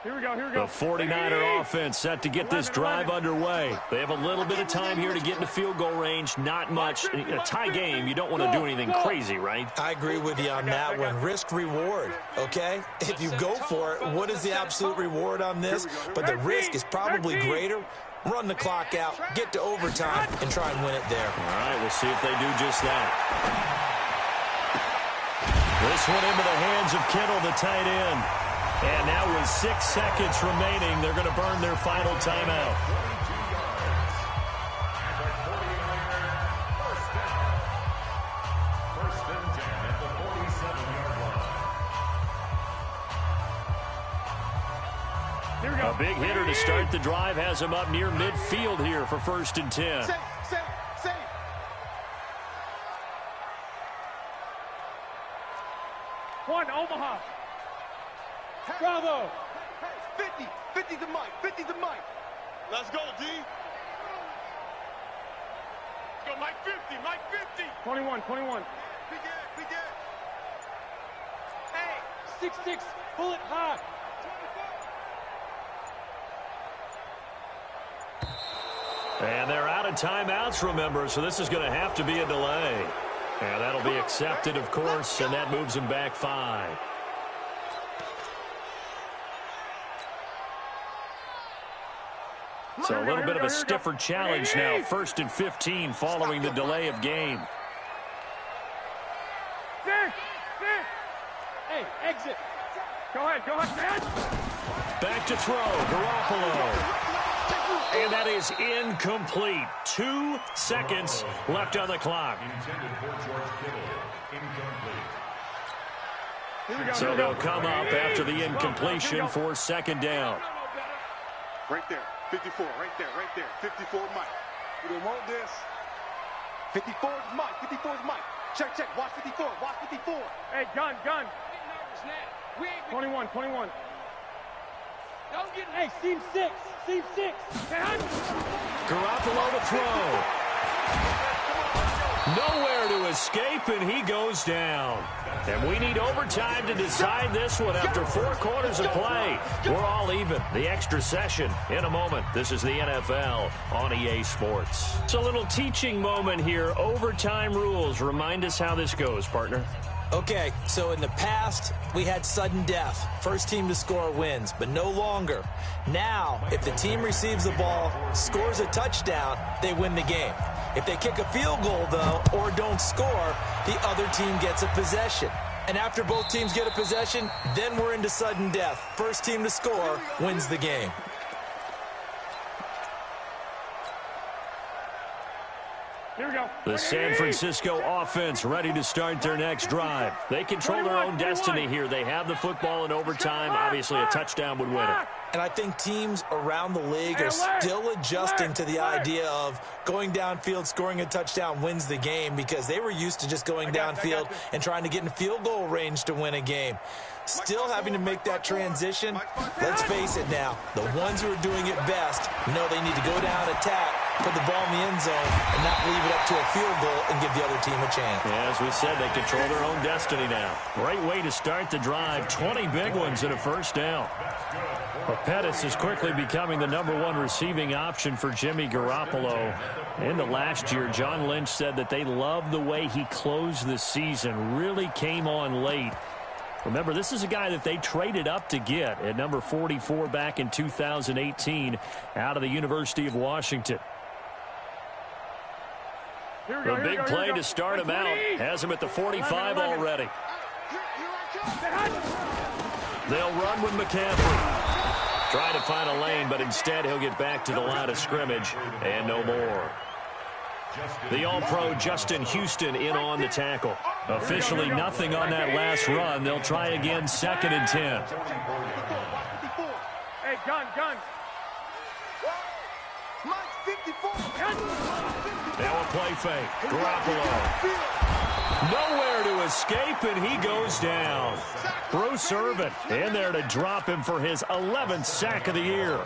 Here we go, here we go. The 49er offense set to get this drive underway. They have a little bit of time here to get into field goal range. Not much. In a tie game, you don't want to do anything crazy, right? I agree with you on that one. Risk-reward, okay? If you go for it, what is the absolute reward on this? But the risk is probably greater. Run the clock out, get to overtime, and try and win it there. All right, we'll see if they do just that. This one into the hands of Kittle, the tight end. And now with 6 seconds remaining, they're going to burn their final timeout. A big hitter to start the drive has him up near midfield here for 1st and 10. Safe. One, Omaha. Bravo. Hey, 50 to Mike. Let's go, D. Let's go, Mike 50. 21. We get. Hey, 6-6, pull it high. And they're out of timeouts, remember, so this is going to have to be a delay. And that'll be accepted, of course, and that moves them back 5. So a little bit of a stiffer challenge now. 1st and 15 following the delay of game. Hey, exit. Go ahead, man. Back to throw, Garoppolo. And that is incomplete. 2 seconds left on the clock. So they'll come up after the incompletion for 2nd down. Right there. 54, right there. 54, Mike. We don't want this. 54 is Mike. Check. Watch 54. Hey, gun. 21. Don't get. Hey, seam 6. Garoppolo to throw. Nowhere to escape, and he goes down. And we need overtime to decide this one after 4 quarters of play. We're all even. The extra session in a moment. This is the NFL on EA Sports. It's a little teaching moment here. Overtime rules. Remind us how this goes, partner. Okay, so in the past, we had sudden death. First team to score wins, but no longer. Now, if the team receives the ball, scores a touchdown, they win the game. If they kick a field goal, though, or don't score, the other team gets a possession. And after both teams get a possession, then we're into sudden death. First team to score wins the game. Here we go. The San Francisco offense ready to start their next drive. They control their own destiny here. They have the football in overtime. Obviously, a touchdown would win it. And I think teams around the league are still adjusting to the idea of going downfield, scoring a touchdown wins the game, because they were used to just going downfield and trying to get in field goal range to win a game. Still having to make that transition. Let's face it now, the ones who are doing it best know they need to go down, attack, put the ball in the end zone, and not leave it up to a field goal and give the other team a chance. Yeah, as we said, they control their own destiny now. Great way to start the drive. 20 big ones and a 1st down. Pettis is quickly becoming the #1 receiving option for Jimmy Garoppolo. In the last year, John Lynch said that they loved the way he closed the season, really came on late. Remember, this is a guy that they traded up to get at number 44 back in 2018 out of the University of Washington. The big play to start him out has him at the 45 already. They'll run with McCaffrey. Try to find a lane, but instead he'll get back to the line of scrimmage and no more. The All-Pro Justin Houston in on the tackle. Officially nothing on that last run. They'll try again, 2nd and 10. Hey, gun. Now a play fake. Garoppolo. Nowhere to escape, and he goes down. Bruce Irvin in there to drop him for his 11th sack of the year.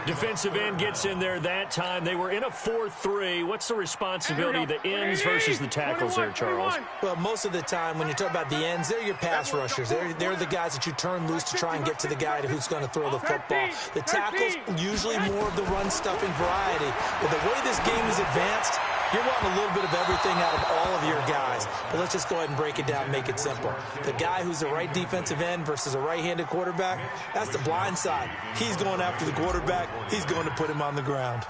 Defensive end gets in there that time. They were in a 4-3. What's the responsibility of the ends versus the tackles there, Charles? Well, most of the time when you talk about the ends, they're your pass rushers. They're the guys that you turn loose to try and get to the guy who's going to throw the football. The tackles, usually more of the run-stuffing variety. But the way this game is advanced, you're wanting a little bit of everything out of all of your guys. But let's just go ahead and break it down and make it simple. The guy who's the right defensive end versus a right-handed quarterback, that's the blind side. He's going after the quarterback. He's going to put him on the ground.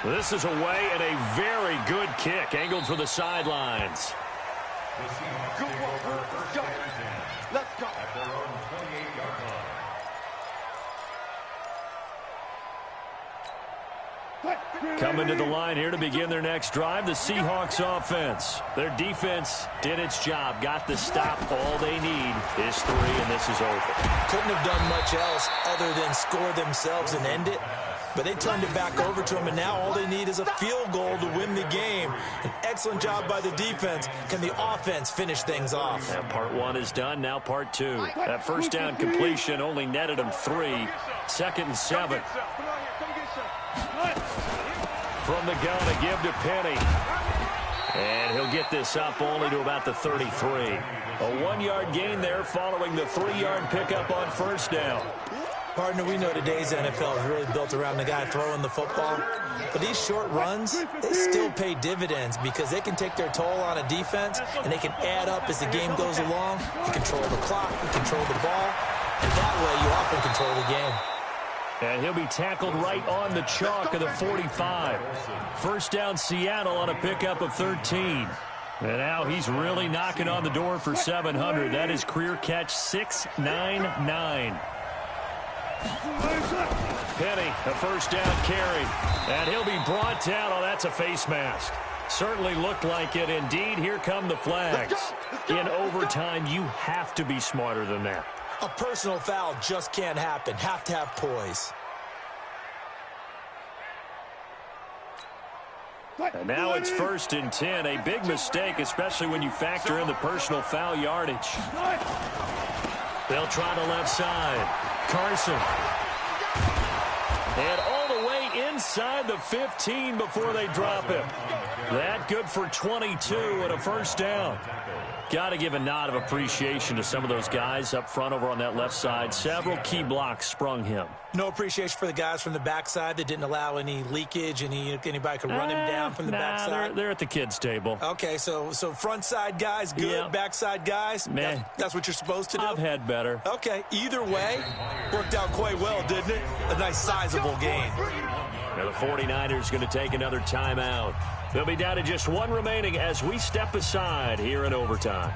This is away and a very good kick, angled for the sidelines. Good work. Let's go. Let's go. Coming to the line here to begin their next drive, the Seahawks offense. Their defense did its job, got the stop. All they need is 3, and this is over. Couldn't have done much else other than score themselves and end it. But they turned it back over to them, and now all they need is a field goal to win the game. An excellent job by the defense. Can the offense finish things off? And part 1 is done, now part 2. That first down completion only netted them 3. 2nd and 7. From the gun, a give to Penny. And he'll get this up only to about the 33. A 1-yard gain there following the 3-yard pickup on first down. Partner, we know today's NFL is really built around the guy throwing the football. But these short runs, they still pay dividends because they can take their toll on a defense, and they can add up as the game goes along. You control the clock, you control the ball, and that way you often control the game. And he'll be tackled right on the chalk of the 45. First down, Seattle on a pickup of 13. And now he's really knocking on the door for 700. That is career catch 699. Penny, a first down carry. And he'll be brought down. Oh, that's a face mask. Certainly looked like it. Indeed, here come the flags. In overtime, you have to be smarter than that. A personal foul just can't happen. Have to have poise. And now it's 1st and 10. A big mistake, especially when you factor in the personal foul yardage. They'll try the left side. Carson. And all the way inside the 15 before they drop him. That good for 22 and a first down. Got to give a nod of appreciation to some of those guys up front over on that left side. Several key blocks sprung him. No appreciation for the guys from the backside that didn't allow any leakage, anybody could run him down from the backside. They're at the kids' table. Okay, so front side guys good, yep. Backside guys, man, that's what you're supposed to do? I've had better. Okay, either way, worked out quite well, didn't it? A nice sizable gain. Now the 49ers going to take another timeout. They'll be down to just 1 remaining as we step aside here in overtime.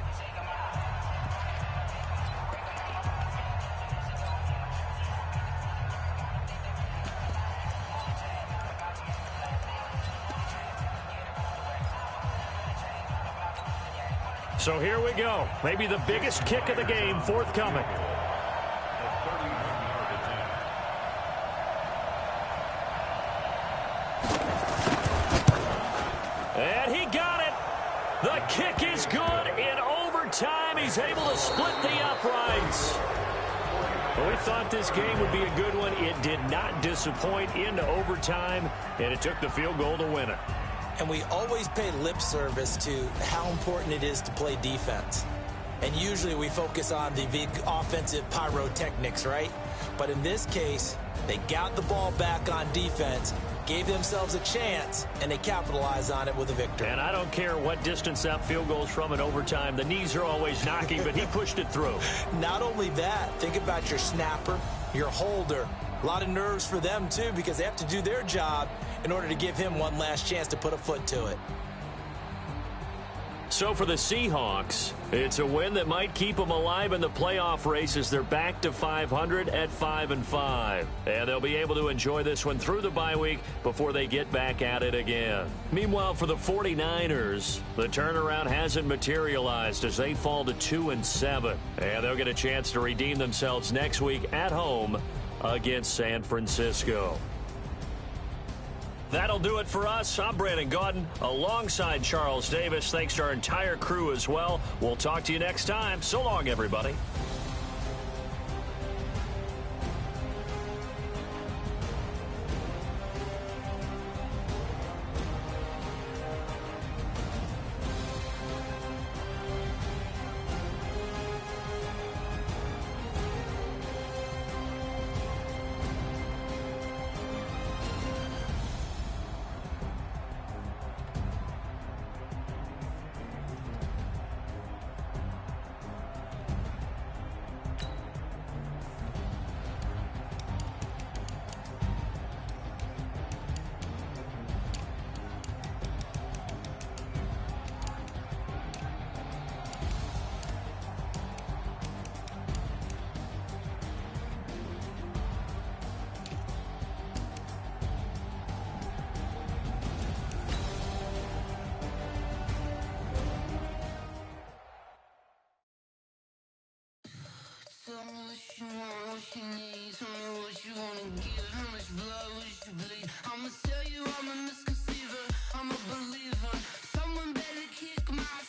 So here we go. Maybe the biggest kick of the game forthcoming. And he got it. The kick is good in overtime. He's able to split the uprights. Well, we thought this game would be a good one. It did not disappoint into overtime, and it took the field goal to win it. And we always pay lip service to how important it is to play defense. And usually we focus on the big offensive pyrotechnics, right? But in this case, they got the ball back on defense, gave themselves a chance, and they capitalized on it with a victory. And I don't care what distance that field goal is from in overtime. The knees are always knocking, but he pushed it through. Not only that, think about your snapper, your holder. A lot of nerves for them, too, because they have to do their job in order to give him one last chance to put a foot to it. So for the Seahawks, it's a win that might keep them alive in the playoff race as they're back to 500 at 5-5. And they'll be able to enjoy this one through the bye week before they get back at it again. Meanwhile, for the 49ers, the turnaround hasn't materialized as they fall to 2-7. And they'll get a chance to redeem themselves next week at home against San Francisco. That'll do it for us. I'm Brandon Gaudin alongside Charles Davis. Thanks to our entire crew as well. We'll talk to you next time. So long, everybody. Tell me what you want, what you need. Tell me what you wanna give. How much blood would you bleed? I'ma tell you I'm a misconceiver. I'm a believer. Someone better kick my